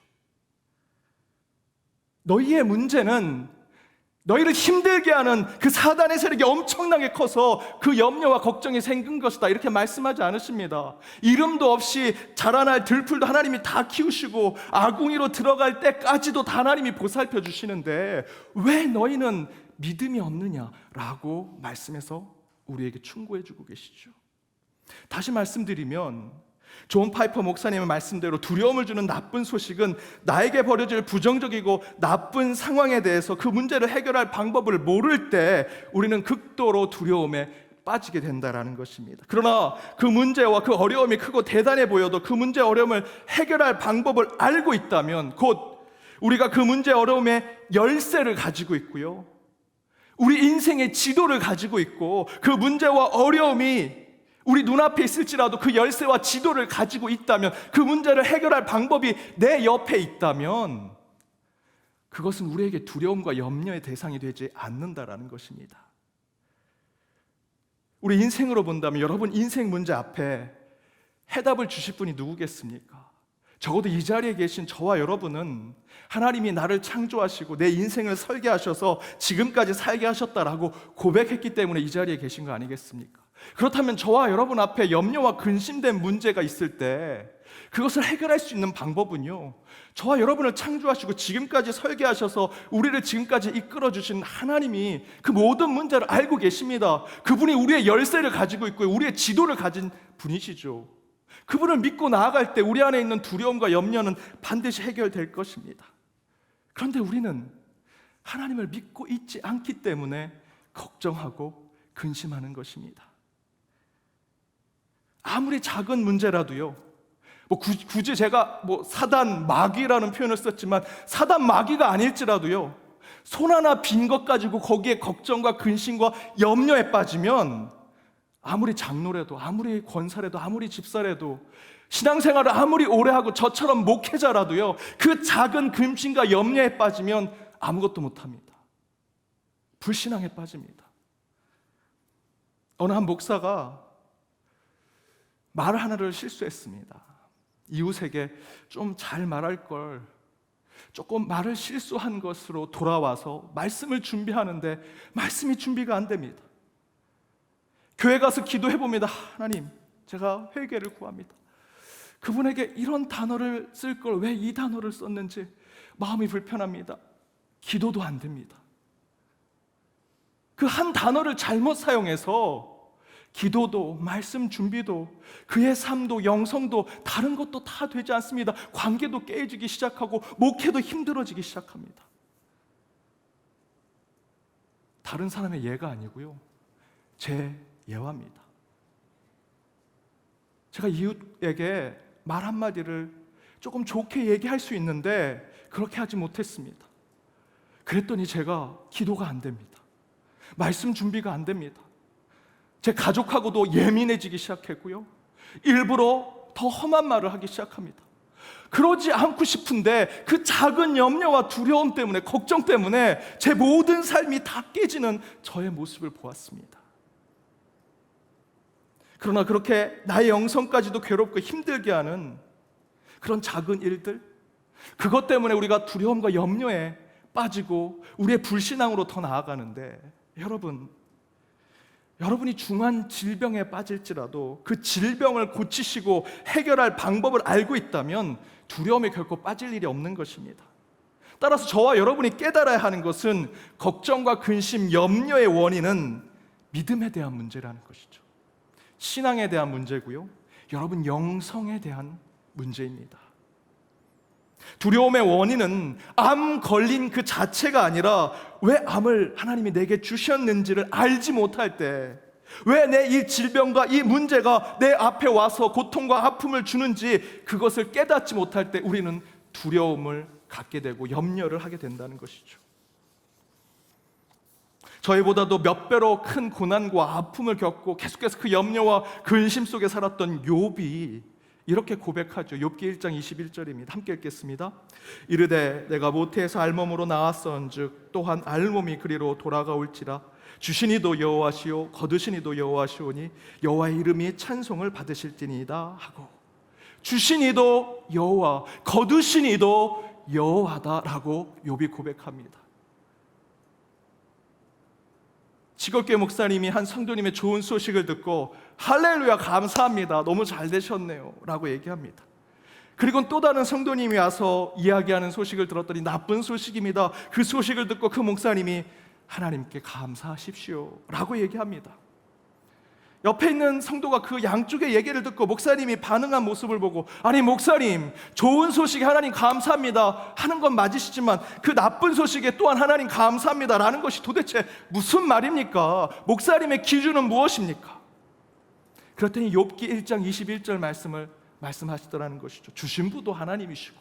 너희의 문제는 너희를 힘들게 하는 그 사단의 세력이 엄청나게 커서 그 염려와 걱정이 생긴 것이다 이렇게 말씀하지 않으십니다. 이름도 없이 자라날 들풀도 하나님이 다 키우시고 아궁이로 들어갈 때까지도 다 하나님이 보살펴 주시는데 왜 너희는 믿음이 없느냐라고 말씀해서 우리에게 충고해 주고 계시죠. 다시 말씀드리면 존 파이퍼 목사님의 말씀대로 두려움을 주는 나쁜 소식은 나에게 벌어질 부정적이고 나쁜 상황에 대해서 그 문제를 해결할 방법을 모를 때 우리는 극도로 두려움에 빠지게 된다는 것입니다. 그러나 그 문제와 그 어려움이 크고 대단해 보여도 그 문제 어려움을 해결할 방법을 알고 있다면 곧 우리가 그 문제 어려움의 열쇠를 가지고 있고요, 우리 인생의 지도를 가지고 있고, 그 문제와 어려움이 우리 눈앞에 있을지라도 그 열쇠와 지도를 가지고 있다면, 그 문제를 해결할 방법이 내 옆에 있다면 그것은 우리에게 두려움과 염려의 대상이 되지 않는다라는 것입니다. 우리 인생으로 본다면 여러분 인생 문제 앞에 해답을 주실 분이 누구겠습니까? 적어도 이 자리에 계신 저와 여러분은 하나님이 나를 창조하시고 내 인생을 설계하셔서 지금까지 살게 하셨다라고 고백했기 때문에 이 자리에 계신 거 아니겠습니까? 그렇다면 저와 여러분 앞에 염려와 근심된 문제가 있을 때 그것을 해결할 수 있는 방법은요, 저와 여러분을 창조하시고 지금까지 설계하셔서 우리를 지금까지 이끌어주신 하나님이 그 모든 문제를 알고 계십니다. 그분이 우리의 열쇠를 가지고 있고 우리의 지도를 가진 분이시죠. 그분을 믿고 나아갈 때 우리 안에 있는 두려움과 염려는 반드시 해결될 것입니다. 그런데 우리는 하나님을 믿고 있지 않기 때문에 걱정하고 근심하는 것입니다. 아무리 작은 문제라도요, 굳이 제가 사단 마귀라는 표현을 썼지만 사단 마귀가 아닐지라도요, 손 하나 빈 것 가지고 거기에 걱정과 근심과 염려에 빠지면 아무리 장로라도 아무리 권사라도 아무리 집사라도 신앙생활을 아무리 오래 하고 저처럼 목회자라도요, 그 작은 근심과 염려에 빠지면 아무것도 못합니다. 불신앙에 빠집니다. 어느 한 목사가 말 하나를 실수했습니다. 이웃에게 좀 잘 말할 걸 조금 말을 실수한 것으로 돌아와서 말씀을 준비하는데 말씀이 준비가 안 됩니다. 교회 가서 기도해봅니다. 하나님, 제가 회개를 구합니다. 그분에게 이런 단어를 쓸 걸 왜 이 단어를 썼는지 마음이 불편합니다. 기도도 안 됩니다. 그 한 단어를 잘못 사용해서 기도도 말씀 준비도 그의 삶도 영성도 다른 것도 다 되지 않습니다. 관계도 깨지기 시작하고 목회도 힘들어지기 시작합니다. 다른 사람의 예가 아니고요, 제 예화입니다. 제가 이웃에게 말 한마디를 조금 좋게 얘기할 수 있는데 그렇게 하지 못했습니다. 그랬더니 제가 기도가 안 됩니다. 말씀 준비가 안 됩니다. 제 가족하고도 예민해지기 시작했고요. 일부러 더 험한 말을 하기 시작합니다. 그러지 않고 싶은데 그 작은 염려와 두려움 때문에, 걱정 때문에 제 모든 삶이 다 깨지는 저의 모습을 보았습니다. 그러나 그렇게 나의 영성까지도 괴롭고 힘들게 하는 그런 작은 일들, 그것 때문에 우리가 두려움과 염려에 빠지고 우리의 불신앙으로 더 나아가는데, 여러분이 중한 질병에 빠질지라도 그 질병을 고치시고 해결할 방법을 알고 있다면 두려움에 결코 빠질 일이 없는 것입니다. 따라서 저와 여러분이 깨달아야 하는 것은 걱정과 근심, 염려의 원인은 믿음에 대한 문제라는 것이죠. 신앙에 대한 문제고요, 여러분 영성에 대한 문제입니다. 두려움의 원인은 암 걸린 그 자체가 아니라 왜 암을 하나님이 내게 주셨는지를 알지 못할 때, 왜 내 이 질병과 이 문제가 내 앞에 와서 고통과 아픔을 주는지 그것을 깨닫지 못할 때 우리는 두려움을 갖게 되고 염려를 하게 된다는 것이죠. 저희보다도 몇 배로 큰 고난과 아픔을 겪고 계속해서 그 염려와 근심 속에 살았던 욥이 이렇게 고백하죠. 욥기 1장 21절입니다. 함께 읽겠습니다. 이르되 내가 모태에서 알몸으로 나왔은즉 또한 알몸이 그리로 돌아가올지라. 주시니도 여호와시오 거두시니도 여호와시오니 여호와의 이름이 찬송을 받으실지니이다 하고, 주시니도 여호와, 거두시니도 여호와다라고 욥이 고백합니다. 지골교회 목사님이 한 성도님의 좋은 소식을 듣고 할렐루야 감사합니다, 너무 잘 되셨네요 라고 얘기합니다. 그리고 또 다른 성도님이 와서 이야기하는 소식을 들었더니 나쁜 소식입니다. 그 소식을 듣고 그 목사님이 하나님께 감사하십시오 라고 얘기합니다. 옆에 있는 성도가 그 양쪽의 얘기를 듣고 목사님이 반응한 모습을 보고, 아니 목사님, 좋은 소식에 하나님 감사합니다 하는 건 맞으시지만 그 나쁜 소식에 또한 하나님 감사합니다 라는 것이 도대체 무슨 말입니까? 목사님의 기준은 무엇입니까? 그랬더니 욥기 1장 21절 말씀을 말씀하시더라는 것이죠. 주신 분도 하나님이시고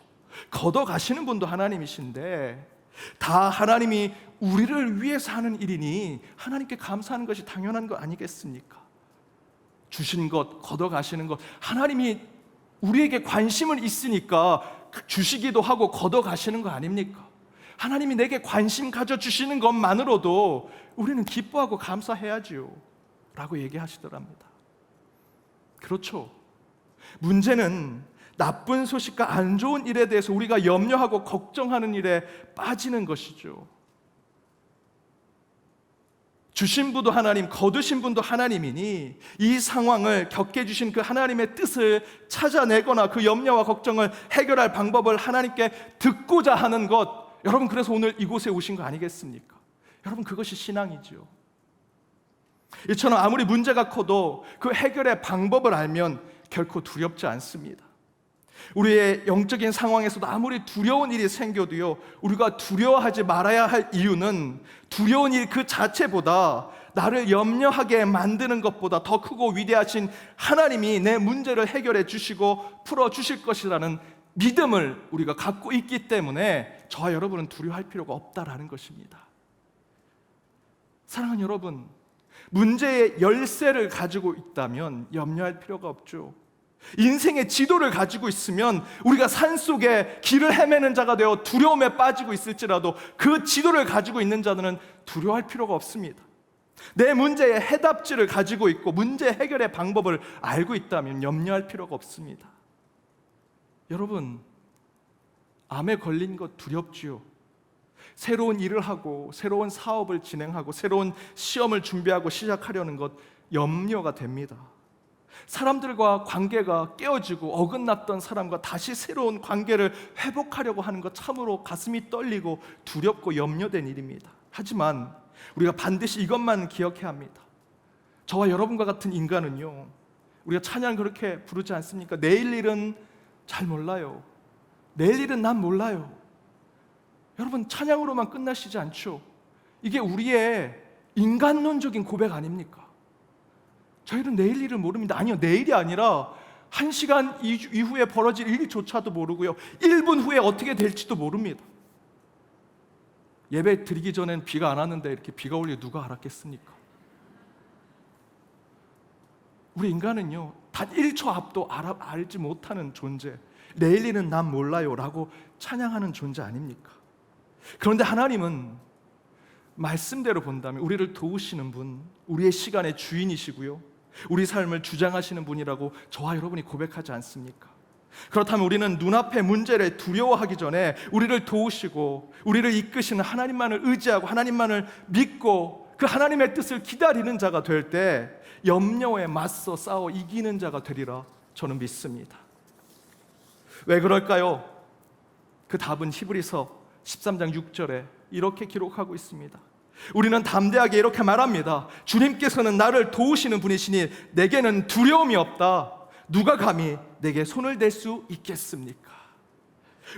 걷어가시는 분도 하나님이신데 다 하나님이 우리를 위해서 하는 일이니 하나님께 감사하는 것이 당연한 거 아니겠습니까? 주신 것, 걷어가시는 것, 하나님이 우리에게 관심은 있으니까 주시기도 하고 걷어가시는 거 아닙니까? 하나님이 내게 관심 가져주시는 것만으로도 우리는 기뻐하고 감사해야지요 라고 얘기하시더랍니다. 그렇죠. 문제는 나쁜 소식과 안 좋은 일에 대해서 우리가 염려하고 걱정하는 일에 빠지는 것이죠. 주신 분도 하나님, 거두신 분도 하나님이니 이 상황을 겪게 주신 그 하나님의 뜻을 찾아내거나 그 염려와 걱정을 해결할 방법을 하나님께 듣고자 하는 것, 여러분 그래서 오늘 이곳에 오신 거 아니겠습니까? 여러분 그것이 신앙이죠. 이처럼 아무리 문제가 커도 그 해결의 방법을 알면 결코 두렵지 않습니다. 우리의 영적인 상황에서도 아무리 두려운 일이 생겨도요, 우리가 두려워하지 말아야 할 이유는 두려운 일 그 자체보다 나를 염려하게 만드는 것보다 더 크고 위대하신 하나님이 내 문제를 해결해 주시고 풀어 주실 것이라는 믿음을 우리가 갖고 있기 때문에 저와 여러분은 두려워할 필요가 없다라는 것입니다. 사랑하는 여러분, 문제의 열쇠를 가지고 있다면 염려할 필요가 없죠. 인생의 지도를 가지고 있으면 우리가 산속에 길을 헤매는 자가 되어 두려움에 빠지고 있을지라도 그 지도를 가지고 있는 자들은 두려워할 필요가 없습니다. 내 문제의 해답지를 가지고 있고 문제 해결의 방법을 알고 있다면 염려할 필요가 없습니다. 여러분, 암에 걸린 것 두렵지요? 새로운 일을 하고 새로운 사업을 진행하고 새로운 시험을 준비하고 시작하려는 것 염려가 됩니다. 사람들과 관계가 깨어지고 어긋났던 사람과 다시 새로운 관계를 회복하려고 하는 것 참으로 가슴이 떨리고 두렵고 염려된 일입니다. 하지만 우리가 반드시 이것만 기억해야 합니다. 저와 여러분과 같은 인간은요, 우리가 찬양 그렇게 부르지 않습니까? 내일 일은 잘 몰라요. 내일 일은 난 몰라요. 여러분, 찬양으로만 끝나시지 않죠? 이게 우리의 인간론적인 고백 아닙니까? 저희는 내일 일을 모릅니다. 아니요, 내일이 아니라 1시간 이후에 벌어질 일조차도 모르고요. 1분 후에 어떻게 될지도 모릅니다. 예배 드리기 전엔 비가 안 왔는데 이렇게 비가 올 리 누가 알았겠습니까? 우리 인간은요, 단 1초 앞도 알지 못하는 존재, 내일 일은 난 몰라요 라고 찬양하는 존재 아닙니까? 그런데 하나님은 말씀대로 본다면 우리를 도우시는 분, 우리의 시간의 주인이시고요, 우리 삶을 주장하시는 분이라고 저와 여러분이 고백하지 않습니까? 그렇다면 우리는 눈앞의 문제를 두려워하기 전에 우리를 도우시고 우리를 이끄시는 하나님만을 의지하고 하나님만을 믿고 그 하나님의 뜻을 기다리는 자가 될 때 염려에 맞서 싸워 이기는 자가 되리라 저는 믿습니다. 왜 그럴까요? 그 답은 히브리서 13장 6절에 이렇게 기록하고 있습니다. 우리는 담대하게 이렇게 말합니다. 주님께서는 나를 도우시는 분이시니 내게는 두려움이 없다. 누가 감히 내게 손을 댈 수 있겠습니까?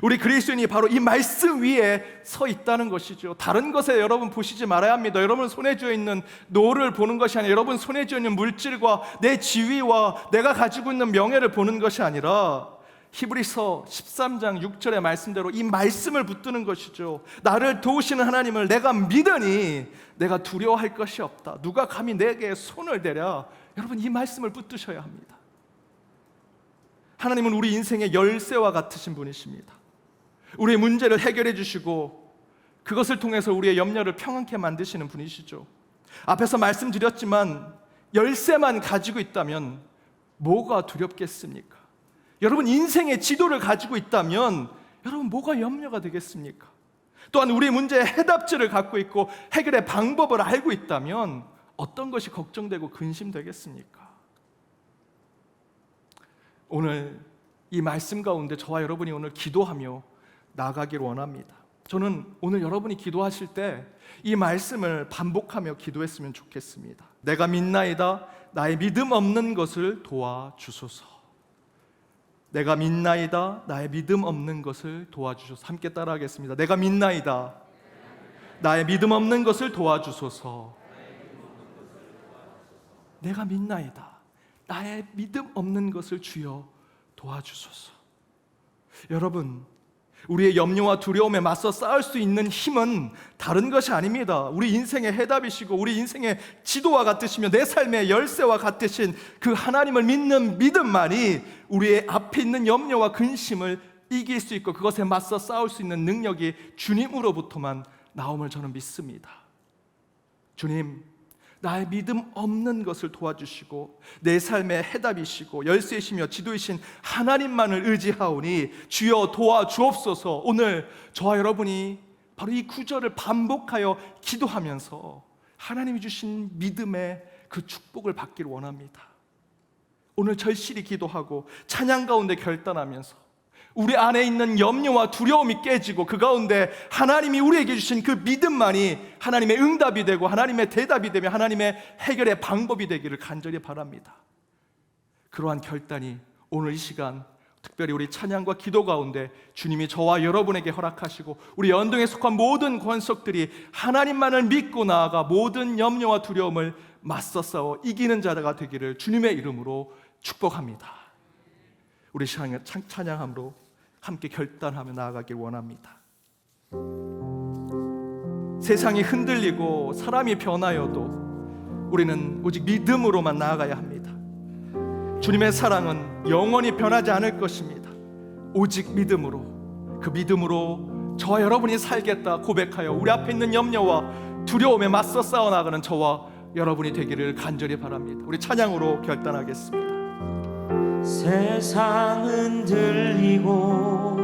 우리 그리스도인이 바로 이 말씀 위에 서 있다는 것이죠. 다른 것에 여러분 보시지 말아야 합니다. 여러분 손에 쥐어 있는 노를 보는 것이 아니라 여러분 손에 쥐어 있는 물질과 내 지위와 내가 가지고 있는 명예를 보는 것이 아니라 히브리서 13장 6절의 말씀대로 이 말씀을 붙드는 것이죠. 나를 도우시는 하나님을 내가 믿으니 내가 두려워할 것이 없다. 누가 감히 내게 손을 대랴. 여러분 이 말씀을 붙드셔야 합니다. 하나님은 우리 인생의 열쇠와 같으신 분이십니다. 우리의 문제를 해결해 주시고 그것을 통해서 우리의 염려를 평안케 만드시는 분이시죠. 앞에서 말씀드렸지만 열쇠만 가지고 있다면 뭐가 두렵겠습니까? 여러분 인생의 지도를 가지고 있다면 여러분 뭐가 염려가 되겠습니까? 또한 우리 문제의 해답지를 갖고 있고 해결의 방법을 알고 있다면 어떤 것이 걱정되고 근심되겠습니까? 오늘 이 말씀 가운데 저와 여러분이 오늘 기도하며 나아가기를 원합니다. 저는 오늘 여러분이 기도하실 때 이 말씀을 반복하며 기도했으면 좋겠습니다. 내가 믿나이다 나의 믿음 없는 것을 도와주소서. 내가 믿나이다 나의 믿음 없는 것을 도와주소서. 함께 따라하겠습니다. 내가 믿나이다 나의 믿음 없는 것을 도와주소서. 내가 믿나이다 나의 믿음 없는 것을 주여 도와주소서. 여러분 우리의 염려와 두려움에 맞서 싸울 수 있는 힘은 다른 것이 아닙니다. 우리 인생의 해답이시고 우리 인생의 지도와 같으시며 내 삶의 열쇠와 같으신 그 하나님을 믿는 믿음만이 우리의 앞에 있는 염려와 근심을 이길 수 있고 그것에 맞서 싸울 수 있는 능력이 주님으로부터만 나옴을 저는 믿습니다. 주님, 나의 믿음 없는 것을 도와주시고 내 삶의 해답이시고 열쇠이시며 지도이신 하나님만을 의지하오니 주여 도와주옵소서. 오늘 저와 여러분이 바로 이 구절을 반복하여 기도하면서 하나님이 주신 믿음의 그 축복을 받기를 원합니다. 오늘 절실히 기도하고 찬양 가운데 결단하면서 우리 안에 있는 염려와 두려움이 깨지고 그 가운데 하나님이 우리에게 주신 그 믿음만이 하나님의 응답이 되고 하나님의 대답이 되며 하나님의 해결의 방법이 되기를 간절히 바랍니다. 그러한 결단이 오늘 이 시간 특별히 우리 찬양과 기도 가운데 주님이 저와 여러분에게 허락하시고 우리 연동에 속한 모든 권속들이 하나님만을 믿고 나아가 모든 염려와 두려움을 맞서 싸워 이기는 자가 되기를 주님의 이름으로 축복합니다. 우리 찬양함으로 함께 결단하며 나아가길 원합니다. 세상이 흔들리고 사람이 변하여도 우리는 오직 믿음으로만 나아가야 합니다. 주님의 사랑은 영원히 변하지 않을 것입니다. 오직 믿음으로, 그 믿음으로 저와 여러분이 살겠다 고백하여 우리 앞에 있는 염려와 두려움에 맞서 싸워나가는 저와 여러분이 되기를 간절히 바랍니다. 우리 찬양으로 결단하겠습니다. 세상은 들리고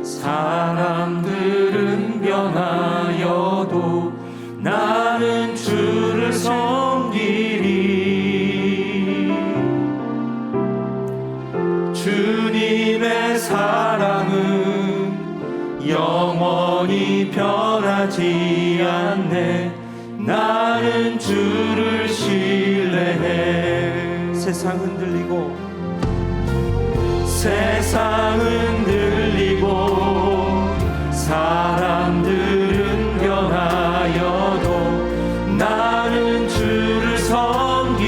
사람들은 변하여도 나는 주를 섬기리. 주님의 사랑은 영원히 변하지 않네. 나는 주를 신뢰해. 세상은 들리고 세상은 들리고 사람들은 변하여도 나는 주를 섬기리.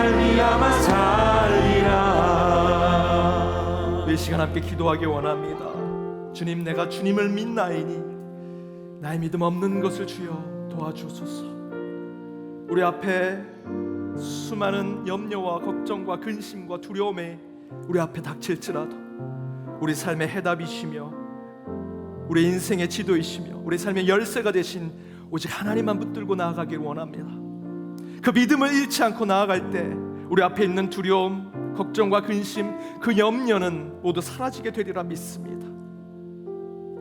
말미암아 살리라. 이 시간 함께 기도하기 원합니다. 주님, 내가 주님을 믿나이니 나의 믿음 없는 것을 주여 도와주소서. 우리 앞에 수많은 염려와 걱정과 근심과 두려움에 우리 앞에 닥칠지라도 우리 삶의 해답이시며 우리 인생의 지도이시며 우리 삶의 열쇠가 되신 오직 하나님만 붙들고 나아가기를 원합니다. 그 믿음을 잃지 않고 나아갈 때 우리 앞에 있는 두려움, 걱정과 근심, 그 염려는 모두 사라지게 되리라 믿습니다.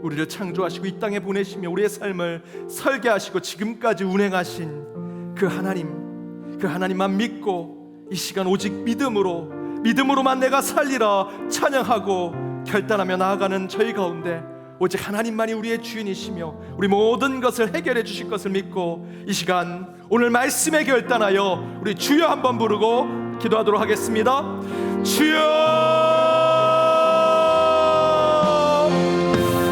우리를 창조하시고 이 땅에 보내시며 우리의 삶을 설계하시고 지금까지 운행하신 그 하나님만 믿고 이 시간 오직 믿음으로만 내가 살리라 찬양하고 결단하며 나아가는 저희 가운데 오직 하나님만이 우리의 주인이시며 우리 모든 것을 해결해 주실 것을 믿고 이 시간 오늘 말씀에 결단하여 우리 주여 한번 부르고 기도하도록 하겠습니다. 주여,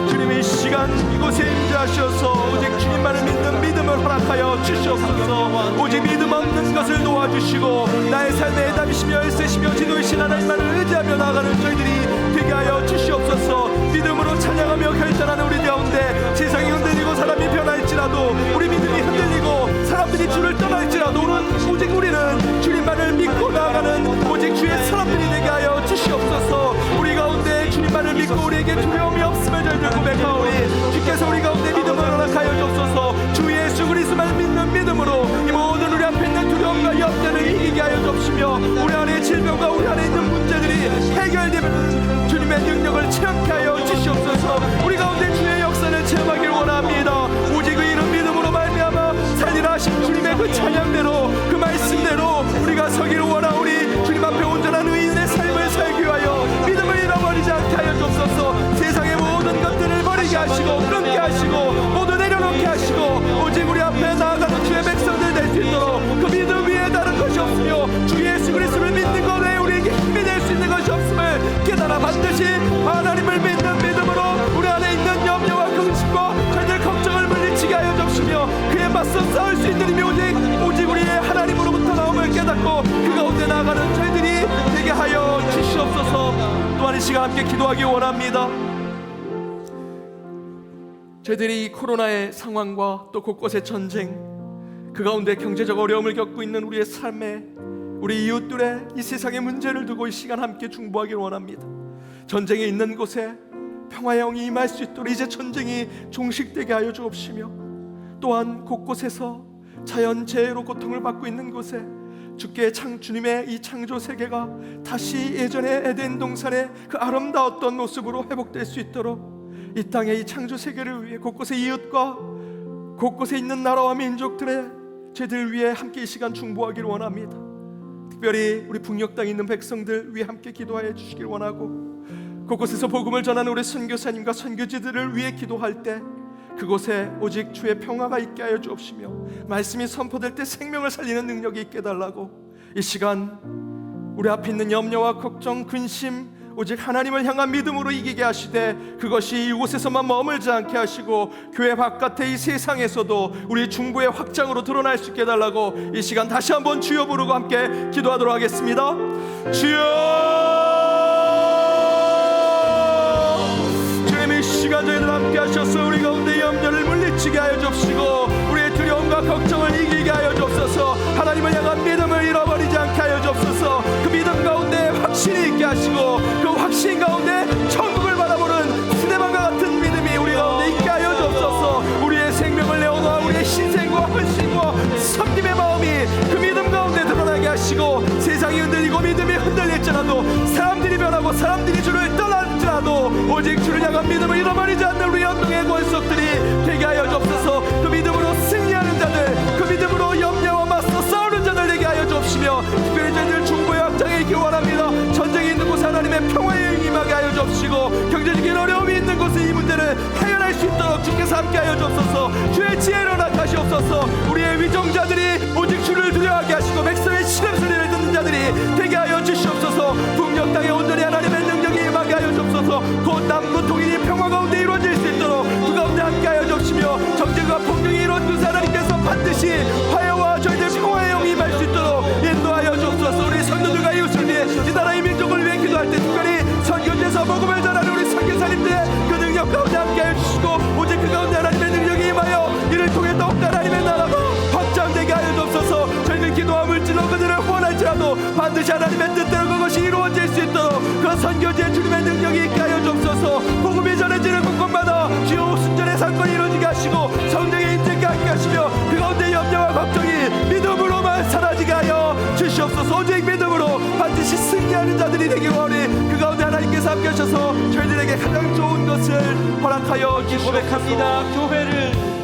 주님 이 시간 이곳에 임재하셔서 오직 주님만을 믿는 믿음을 허락하여 주시옵소서. 오직 믿음 없는 것을 도와주시고 나의 삶의 해답이시며 열쇠시며 지도이신 하나님만을 의지하며 나아가는 저희들이 되게 하여 주시옵소서. 믿음으로 찬양하며 결단하는 우리 가운데 세상이 흔들리고 사람이 변할지라도 우리 믿음이 흔들리고 사람들이 주를 떠날지라도 오직 우리는 주님만을 믿고 나아가는 오직 주의 사람들이 되게 하여 주시옵소서. 우리 가운데 주님만을 믿고 우리에게 두려움이 없음을 저희들 고백하오니 주께서 우리 가운데 믿음을 허락하여 주옵소서. 주 예수 그리스도만 믿는 믿음으로 이 모든 우리 앞에 있는 두려움과 염려를 이기게 하여 주옵시며 우리 안에 질병과 우리 안에 있는 문제들이 해결되면 주님의 능력을 체험케 하여 주시옵소서. 우리 가운데 주의 역사를 체험하길 원합니다. 오직 그 이름 믿음으로 말미암아 살리라 하신 주님의 그 찬양대로 그 말씀대로 우리가 서기를 원하오니 주님 앞에 온전한 의인의 삶을 살기 위하여 믿음을 잃어버리지 않게 하여 주옵소서. 세상의 모든 것들을 버리게 하시고 끊게 하시고 모두 내려놓게 하시고 오직 우리 앞에 나아가는 주의 백성들 될 수 있도록 그 믿음 위에 다른 것이 없으며 주 예수 그리스도를 믿는 것 외에 우리에게 힘이 될 수 있는 것이 없음을 깨달아 반드시 하나님을 믿는 믿음으로 우리 안에 있는 염려와 근심과 저희들 걱정을 물리치게 하여 주시며 그에 맞서 싸울 수 있는 힘이 오직 우리의 하나님으로부터 나옴을 깨닫고 그 가운데 나아가는 저희들이 되게 하여 주시옵소서. 또한 이 시간 함께 기도하기 원합니다. 저희들이 이 코로나의 상황과 또 곳곳의 전쟁 그 가운데 경제적 어려움을 겪고 있는 우리의 삶에 우리 이웃들의 이 세상의 문제를 두고 이 시간 함께 중보하기를 원합니다. 전쟁이 있는 곳에 평화의 영이 임할 수 있도록 이제 전쟁이 종식되게 하여 주옵시며 또한 곳곳에서 자연재해로 고통을 받고 있는 곳에 주님의 이 창조 세계가 다시 예전의 에덴 동산의 그 아름다웠던 모습으로 회복될 수 있도록 이 땅의 이 창조 세계를 위해 곳곳의 이웃과 곳곳에 있는 나라와 민족들의 죄들 위해 함께 이 시간 중보하기를 원합니다. 특별히 우리 북녘 땅에 있는 백성들 위해 함께 기도하여 주시길 원하고 곳곳에서 복음을 전하는 우리 선교사님과 선교지들을 위해 기도할 때 그곳에 오직 주의 평화가 있게 하여 주옵시며 말씀이 선포될 때 생명을 살리는 능력이 있게 해달라고 이 시간 우리 앞에 있는 염려와 걱정, 근심 오직 하나님을 향한 믿음으로 이기게 하시되 그것이 이곳에서만 머물지 않게 하시고 교회 바깥의 이 세상에서도 우리 중보의 확장으로 드러날 수 있게 해달라고 이 시간 다시 한번 주여 부르고 함께 기도하도록 하겠습니다. 주여, 주님 이 시간 저희들 함께 하셔서 우리 가운데 염려를 물리치게 하여 주옵시고 우리의 두려움과 걱정을 이기게 하여 주옵소서. 하나님을 향한 믿음을 잃어버리지 않게 하여 주옵소서. 그 믿음 가운데 확신이 있게 하시고 그 확신 가운데 천국을 바라보는 스데반과 같은 믿음이 우리 가운데 있게 하여 주옵소서. 우리의 생명을 내어놓아 우리의 신생과 헌신과 섬김의 마음이 그 믿음 가운데 드러나게 하시고 세상이 흔들리고 믿음이 흔들릴지라도 사람들이 변하고 사람들이 주를 떠날지라도 오직 주를 향한 믿음을 잃어버리지 않는 우리 연동의 권속들이 되게 하여 주옵소서. 그 믿음으로 승리하는 자들 그 믿음으로 염려와 맞서 싸우는 자들 되게 하여 주옵시며 특별히 저희들 중보의 확장에 있기 원합니다. 전쟁이 있는 곳에 하나님의 평화의 영이 임하게 하여 주옵시고 경제적인 어려움이 있는 곳에 이 문제를 해결할 수 있도록 주께서 함께 하여 주옵소서. 주의 지혜를 허락하시옵소서. 우리의 위정자들이 오직 주를 두려워하게 하시고 백성의 시름 소리를 듣는 자들이 되게 하여 주시옵소서. 북녘 땅에 온전히 하나님의 능력이 임하게 하여 주옵소서. 곧 남북 통일이 평화 가운데 이루어질 수 있도록 그 가운데 함께 하여 주옵시며 정쟁과 기도와 물질로 그들을 후원할지라도 반드시 하나님의 뜻대로 그것이 이루어질 수 있도록 그 선교지에 주님의 능력이 있게 하여 주옵소서. 복음이 전해지는 곳곳마다 주여 순전의 사건이 이루어지게 하시고 성령의 임재가 함께 하시며 그 가운데 염려와 걱정이 믿음으로만 사라지게 하여 주시옵소서. 오직 믿음으로 반드시 승리하는 자들이 되기 원하니 그 가운데 하나님께서 함께 하셔서 저희들에게 가장 좋은 것을 허락하여 주시옵소서. 고백합니다. 교회를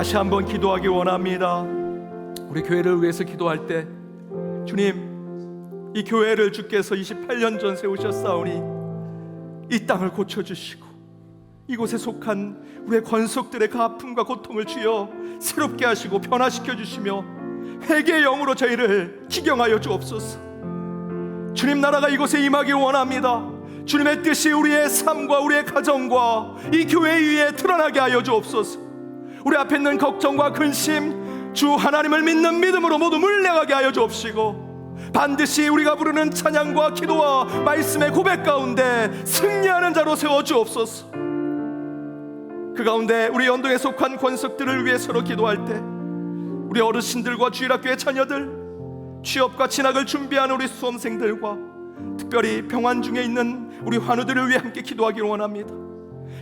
다시 한번 기도하기 원합니다. 우리 교회를 위해서 기도할 때 주님, 이 교회를 주께서 28년 전 세우셨사오니 이 땅을 고쳐주시고 이곳에 속한 우리의 권속들의 그 아픔과 고통을 주여 새롭게 하시고 변화시켜 주시며 회개의 영으로 저희를 기경하여 주옵소서. 주님 나라가 이곳에 임하기 원합니다. 주님의 뜻이 우리의 삶과 우리의 가정과 이 교회 위에 드러나게 하여 주옵소서. 우리 앞에 있는 걱정과 근심 주 하나님을 믿는 믿음으로 모두 물려가게 하여 주옵시고 반드시 우리가 부르는 찬양과 기도와 말씀의 고백 가운데 승리하는 자로 세워 주옵소서. 그 그 가운데 우리 연동에 속한 권속들을 위해 서로 기도할 때, 우리 어르신들과 주일학교의 자녀들, 취업과 진학을 준비하는 우리 수험생들과 특별히 병환 중에 있는 우리 환우들을 위해 함께 기도하기를 원합니다.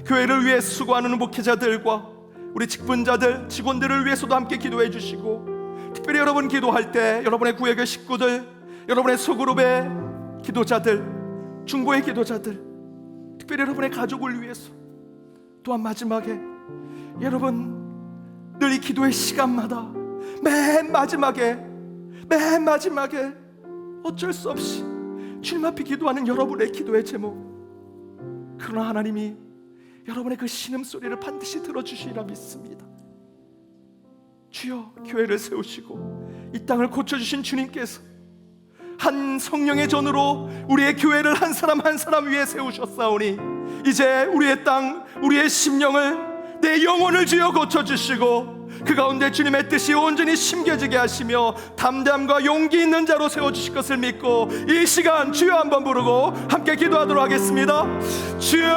교회를 위해 수고하는 목회자들과 우리 직분자들, 직원들을 위해서도 함께 기도해 주시고, 특별히 여러분 기도할 때 여러분의 구역의 식구들, 여러분의 소그룹의 기도자들, 중보의 기도자들, 특별히 여러분의 가족을 위해서, 또한 마지막에 여러분 늘 이 기도의 시간마다 맨 마지막에 어쩔 수 없이 주님 앞에 기도하는 여러분의 기도의 제목, 그러나 하나님이 여러분의 그 신음소리를 반드시 들어주시리라 믿습니다. 주여, 교회를 세우시고 이 땅을 고쳐주신 주님께서 한 성령의 전으로 우리의 교회를 한 사람 한 사람 위에 세우셨사오니, 이제 우리의 땅, 우리의 심령을, 내 영혼을 주여 고쳐주시고 그 가운데 주님의 뜻이 온전히 심겨지게 하시며 담대함과 용기 있는 자로 세워주실 것을 믿고, 이 시간 주여 한번 부르고 함께 기도하도록 하겠습니다. 주여,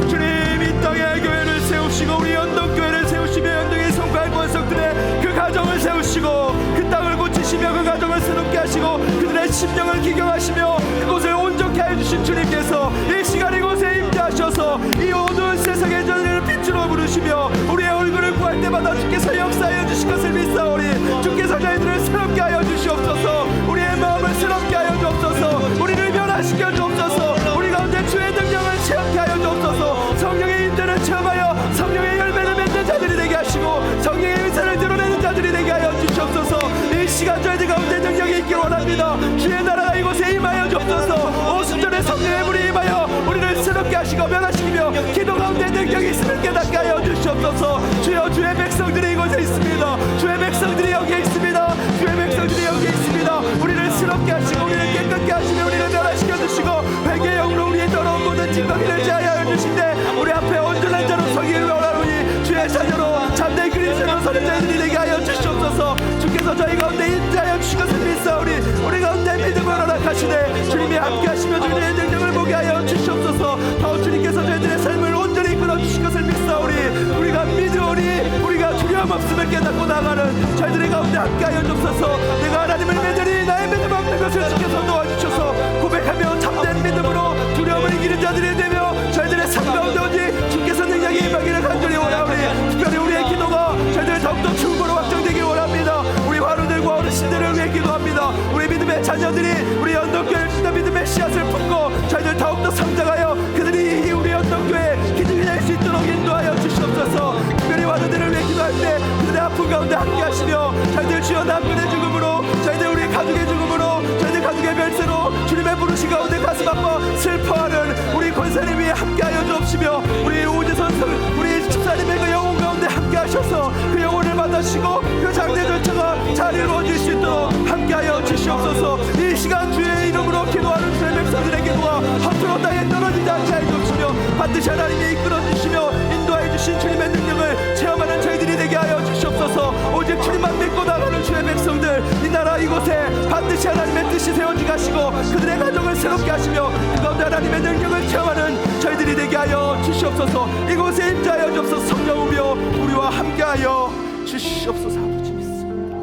주님 이 땅에 교회를 세우시고 우리 연동교회를 세우시며 연동의 성과의 권속들의 그 가정을 세우시고 그 땅을 고치시며 그 가정을 새롭게 하시고 그들의 심령을 기경하시며 그곳을 온전케 해주신 주님께서 이 시간 이곳에 임재하셔서 이 어두운 세상의 전을 빛으로 부르시며 우리의 얼굴을 구할 때마다 주께서 역사하여 주실 것을 믿사오니, 주께서 저희들을 새롭게 하여 주시옵소서. 우리의 마음을 새롭게 하여 주옵소서. 우리를 변화시켜 주옵소서. 우리 가운데 주의 능력을 체험케 하여 주옵소서. 성령의 임재를 체험하여 성령의 열매를 맺는 자들이 되게 하시고 성령의 의사를 드러내는 자들이 되게 하여 주시옵소서. 이 시간 저희들 가운데 능력이 있기를 원합니다. 주의 나라가 이곳에 임하여 주옵소서. 오순절에 성령의 불이 임하여 우리를 새롭게 하시고 변화시키며 기도 가운데 능력이 있음을 깨닫게 하여 주시옵소서. 주여, 주의 백성들이 이곳에 있습니다. 주의 백성들이 여기에 있습니다. 주의 백성들이 여기에 있습니다. 우리를 새롭게 하시고 우리를 깨끗게 하시며 우리를 변화시켜 주시고 회개의 영으로 우리의 더러운 모든 찌꺼기를 제하여 주신데 우리 앞에 온전한 자로 서기를 원하노니, 주의 자녀로 참된 그리스도로 서는 자들이 되게 하여 주시옵소서. 주께서 저희 가운데 인자하여 주신 것을 믿사오니 우리 가운데 믿음을 허락하시되 주님이 함께 하시며 저희들의 능력을 보게 하여 주시옵소서. 더 주님께서 저희들의 삶을 온전히 이끌어 주신 것을 믿사오니 우리가 믿으오니 우리가 두려움 없음을 깨닫고 나가는 저희들의 가운데 함께 하여 주옵소서. 내가 하나님을 믿으니 나의 믿음 없는 것을 주께서 도와주셔서 고백하며 참된 믿음으로 두려움을 이기는 자들이 되며 저희들의 삶 가운데 오직 주께서 능력이 임하기를 간절히 원하오니, 특별히 우리의 기도가 저희들 더욱더 충고로 확정되기를 원합니다. 우리 환우들과 어르신들을 위해 기도합니다. 우리 믿음의 자녀들이 우리 연동교회 믿음의 씨앗을 품고 저희들 더욱더 성장하여 그들이 우리 연동교회 기둥이 될 수 있도록 인도하여 주시옵소서. 특별히 환우들을 위해 기도할 때 그들의 아픔 가운데 함께 하시며 저희들 주여 남편의 죽음으로, 저희들 우리 가족의 죽음으로, 저희들 가족의 별세로 주님의 부르신 가운데 가슴 아파 슬퍼하는 우리 권사님 위에 함께하여 주옵시며 우리 오재선 우리 집사님의 그 영혼 가운데 함께 하셔서 그 영혼을 받으시고 그 장대 절차가 잘 이루어질 수 있도록 함께하여 주시옵소서. 이 시간 주의 이름으로 기도하는 주의 백성들의 기도가 헛으로 땅에 떨어지지 않게 하여 주시며 반드시 하나님이 이끌어 주시며 인도하여 주신 주님의 능력을 체험하는 저희들이 되게 하여 주시옵소서. 오직 주님만 믿고 나가는 주의 백성들, 이 나라 이곳에 반드시 하나님의 뜻이 세워지게 하시고 그들의 가정을 새롭게 하시며 그 가운데 하나님의 능력을 체험하는 저희들이 되게 하여 주시옵소서. 이곳에 임재하여 주옵소서. 성령이여 우리와 함께하여 주시옵소서. 아버지 믿습니다.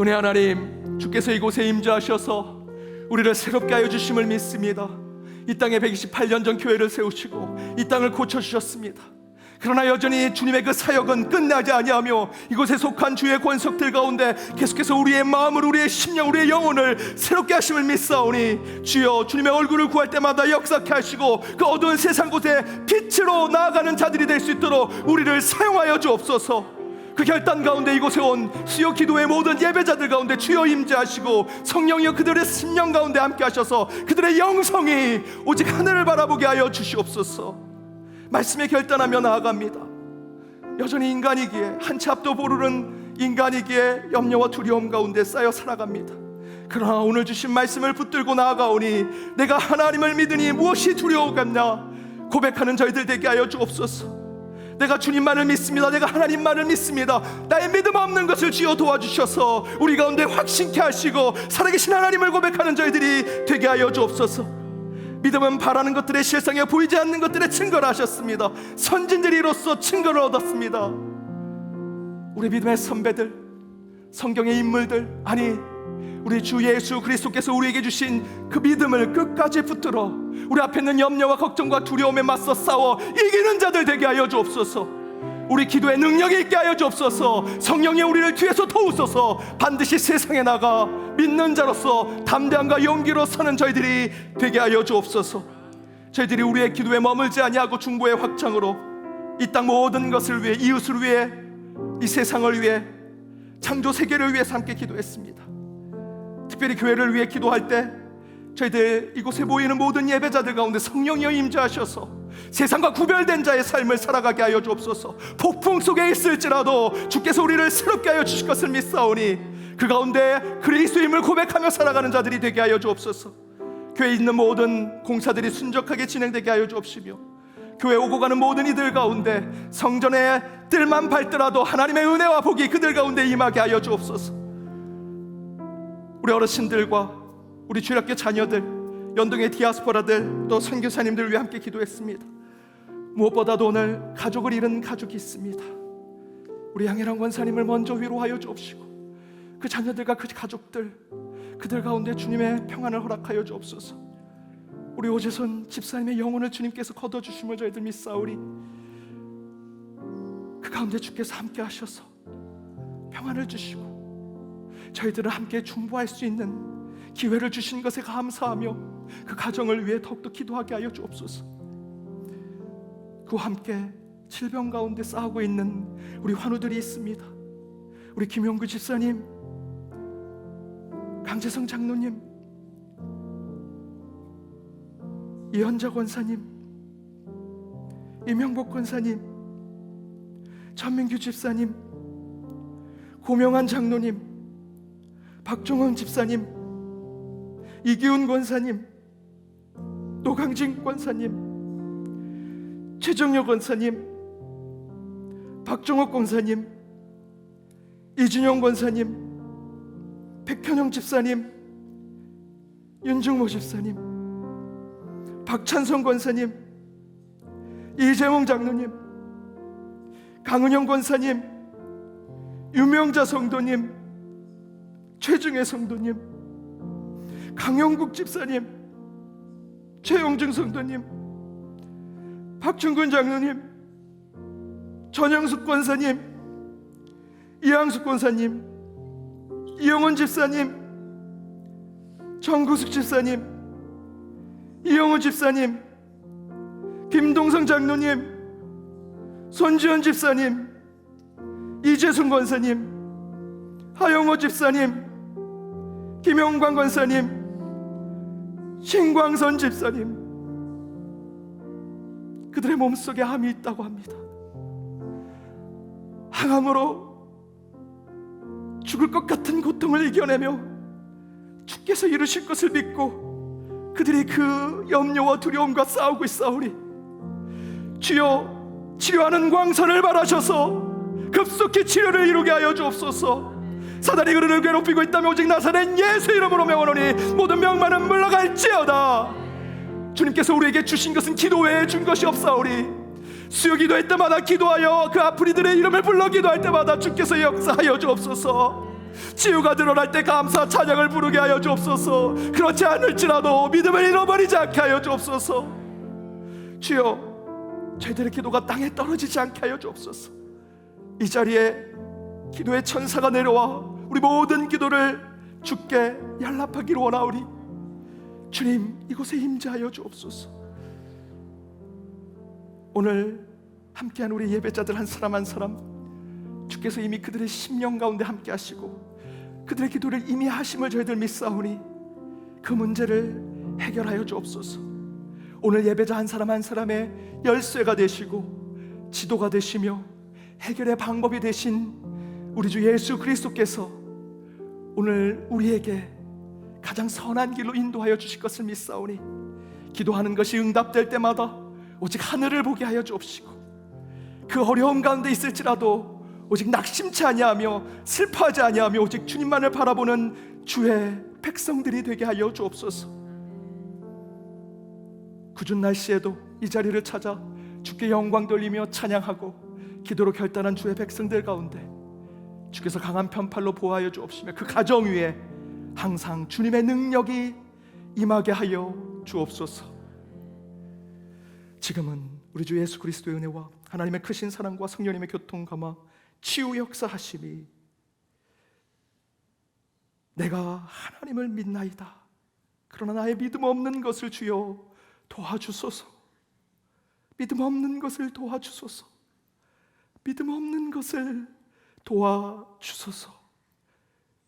은혜 하나님, 주께서 이곳에 임재하셔서 우리를 새롭게 하여 주심을 믿습니다. 이 땅에 128년 전 교회를 세우시고 이 땅을 고쳐주셨습니다. 그러나 여전히 주님의 그 사역은 끝나지 아니하며 이곳에 속한 주의 권속들 가운데 계속해서 우리의 마음을, 우리의 심령, 우리의 영혼을 새롭게 하심을 믿사오니, 주여 주님의 얼굴을 구할 때마다 역사케 하시고 그 어두운 세상 곳에 빛으로 나아가는 자들이 될 수 있도록 우리를 사용하여 주옵소서. 그 결단 가운데 이곳에 온 수요 기도의 모든 예배자들 가운데 주여 임재하시고 성령이여 그들의 심령 가운데 함께 하셔서 그들의 영성이 오직 하늘을 바라보게 하여 주시옵소서. 말씀에 결단하며 나아갑니다. 여전히 인간이기에, 한치 앞도 모르는 인간이기에 염려와 두려움 가운데 쌓여 살아갑니다. 그러나 오늘 주신 말씀을 붙들고 나아가오니 내가 하나님을 믿으니 무엇이 두려우겠냐 고백하는 저희들 되게 하여 주옵소서. 내가 주님만을 믿습니다. 내가 하나님만을 믿습니다. 나의 믿음 없는 것을 주여 도와주셔서 우리 가운데 확신케 하시고 살아계신 하나님을 고백하는 저희들이 되게 하여 주옵소서. 믿음은 바라는 것들의 실상에 보이지 않는 것들의 증거를 하셨습니다. 선진들이 이로써 증거를 얻었습니다. 우리 믿음의 선배들, 성경의 인물들, 아니 우리 주 예수 그리스도께서 우리에게 주신 그 믿음을 끝까지 붙들어 우리 앞에 있는 염려와 걱정과 두려움에 맞서 싸워 이기는 자들 되게 하여 주옵소서. 우리 기도에 능력이 있게 하여 주옵소서. 성령이 우리를 뒤에서 도우소서. 반드시 세상에 나가 믿는 자로서 담대함과 용기로 서는 저희들이 되게 하여 주옵소서. 저희들이 우리의 기도에 머물지 아니하고 중보의 확장으로 이 땅 모든 것을 위해, 이웃을 위해, 이 세상을 위해, 창조 세계를 위해서 함께 기도했습니다. 특별히 교회를 위해 기도할 때 저희들 이곳에 모이는 모든 예배자들 가운데 성령이여 임재하셔서 세상과 구별된 자의 삶을 살아가게 하여 주옵소서. 폭풍 속에 있을지라도 주께서 우리를 새롭게 하여 주실 것을 믿사오니 그 가운데 그리스도임을 고백하며 살아가는 자들이 되게 하여 주옵소서. 교회에 있는 모든 공사들이 순적하게 진행되게 하여 주옵시며 교회 오고 가는 모든 이들 가운데 성전의 뜰만 밟더라도 하나님의 은혜와 복이 그들 가운데 임하게 하여 주옵소서. 우리 어르신들과 우리 주일학교 자녀들, 연동의 디아스포라들, 또 선교사님들 위해 함께 기도했습니다. 무엇보다도 오늘 가족을 잃은 가족이 있습니다. 우리 양혜랑 권사님을 먼저 위로하여 주옵시고 그 자녀들과 그 가족들, 그들 가운데 주님의 평안을 허락하여 주옵소서. 우리 오재선 집사님의 영혼을 주님께서 거둬주심을 저희들 믿사오리. 그 가운데 주께서 함께 하셔서 평안을 주시고 저희들은 함께 중보할 수 있는 기회를 주신 것에 감사하며 그 가정을 위해 더욱더 기도하게 하여 주옵소서. 그와 함께 질병 가운데 싸우고 있는 우리 환우들이 있습니다. 우리 김용구 집사님, 강재성 장로님, 이현자 권사님, 이명복 권사님, 전민규 집사님, 고명환 장로님, 박종원 집사님, 이기훈 권사님, 노강진 권사님, 최정혁 권사님, 박종옥 권사님, 이준영 권사님, 백현영 집사님, 윤중모 집사님, 박찬성 권사님, 이재몽 장로님, 강은영 권사님, 유명자 성도님, 최중혜 성도님, 강영국 집사님, 최용중 성도님, 박충근 장로님, 전영숙 권사님, 이항숙 권사님, 이영원 집사님, 정구숙 집사님, 이영호 집사님, 김동성 장로님, 손지현 집사님, 이재순 권사님, 하영호 집사님, 김영광 권사님, 신광선 집사님, 그들의 몸속에 암이 있다고 합니다. 항암으로 죽을 것 같은 고통을 이겨내며 주께서 이루실 것을 믿고 그들이 그 염려와 두려움과 싸우고 있사오니 주여 치료하는 광선을 바라셔서 급속히 치료를 이루게 하여 주옵소서. 사단이 그를 괴롭히고 있다면 오직 나사렛 예수 이름으로 명하노니 모든 명만은 물러갈지어다. 주님께서 우리에게 주신 것은 기도 외에 준 것이 없사오니 수요 기도할 때마다 기도하여 그 아픈 이들의 이름을 불러 기도할 때마다 주께서 역사하여 주옵소서. 치유가 드러날 때 감사 찬양을 부르게 하여 주옵소서. 그렇지 않을지라도 믿음을 잃어버리지 않게 하여 주옵소서. 주여 저희들의 기도가 땅에 떨어지지 않게 하여 주옵소서. 이 자리에 기도의 천사가 내려와 우리 모든 기도를 주께 연락하기를 원하오니 주님 이곳에 임재하여 주옵소서. 오늘 함께한 우리 예배자들 한 사람 한 사람 주께서 이미 그들의 심령 가운데 함께 하시고 그들의 기도를 이미 하심을 저희들 믿사오니 그 문제를 해결하여 주옵소서. 오늘 예배자 한 사람 한 사람의 열쇠가 되시고 지도가 되시며 해결의 방법이 되신 우리 주 예수 그리스도께서 오늘 우리에게 가장 선한 길로 인도하여 주실 것을 믿사오니 기도하는 것이 응답될 때마다 오직 하늘을 보게 하여 주옵시고 그 어려움 가운데 있을지라도 오직 낙심치 아니하며 슬퍼하지 아니하며 오직 주님만을 바라보는 주의 백성들이 되게 하여 주옵소서. 궂은 날씨에도 이 자리를 찾아 주께 영광 돌리며 찬양하고 기도로 결단한 주의 백성들 가운데 주께서 강한 편팔로 보호하여 주옵시며 그 가정 위에 항상 주님의 능력이 임하게 하여 주옵소서. 지금은 우리 주 예수 그리스도의 은혜와 하나님의 크신 사랑과 성령님의 교통 감화 치유 역사하심이 내가 하나님을 믿나이다, 그러나 나의 믿음 없는 것을 주여 도와주소서. 믿음 없는 것을 도와주소서. 믿음 없는 것을 도와주소서.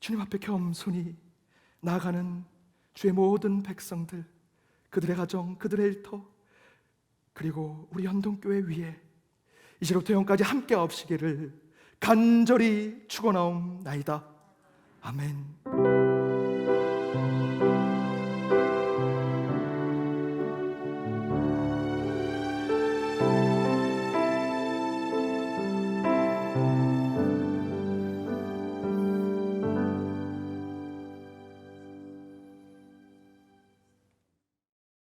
주님 앞에 겸손히 나아가는 주의 모든 백성들, 그들의 가정, 그들의 일터, 그리고 우리 연동교회 위에 이제부터 영까지 함께 하옵시기를 간절히 축원하옵나이다. 아멘.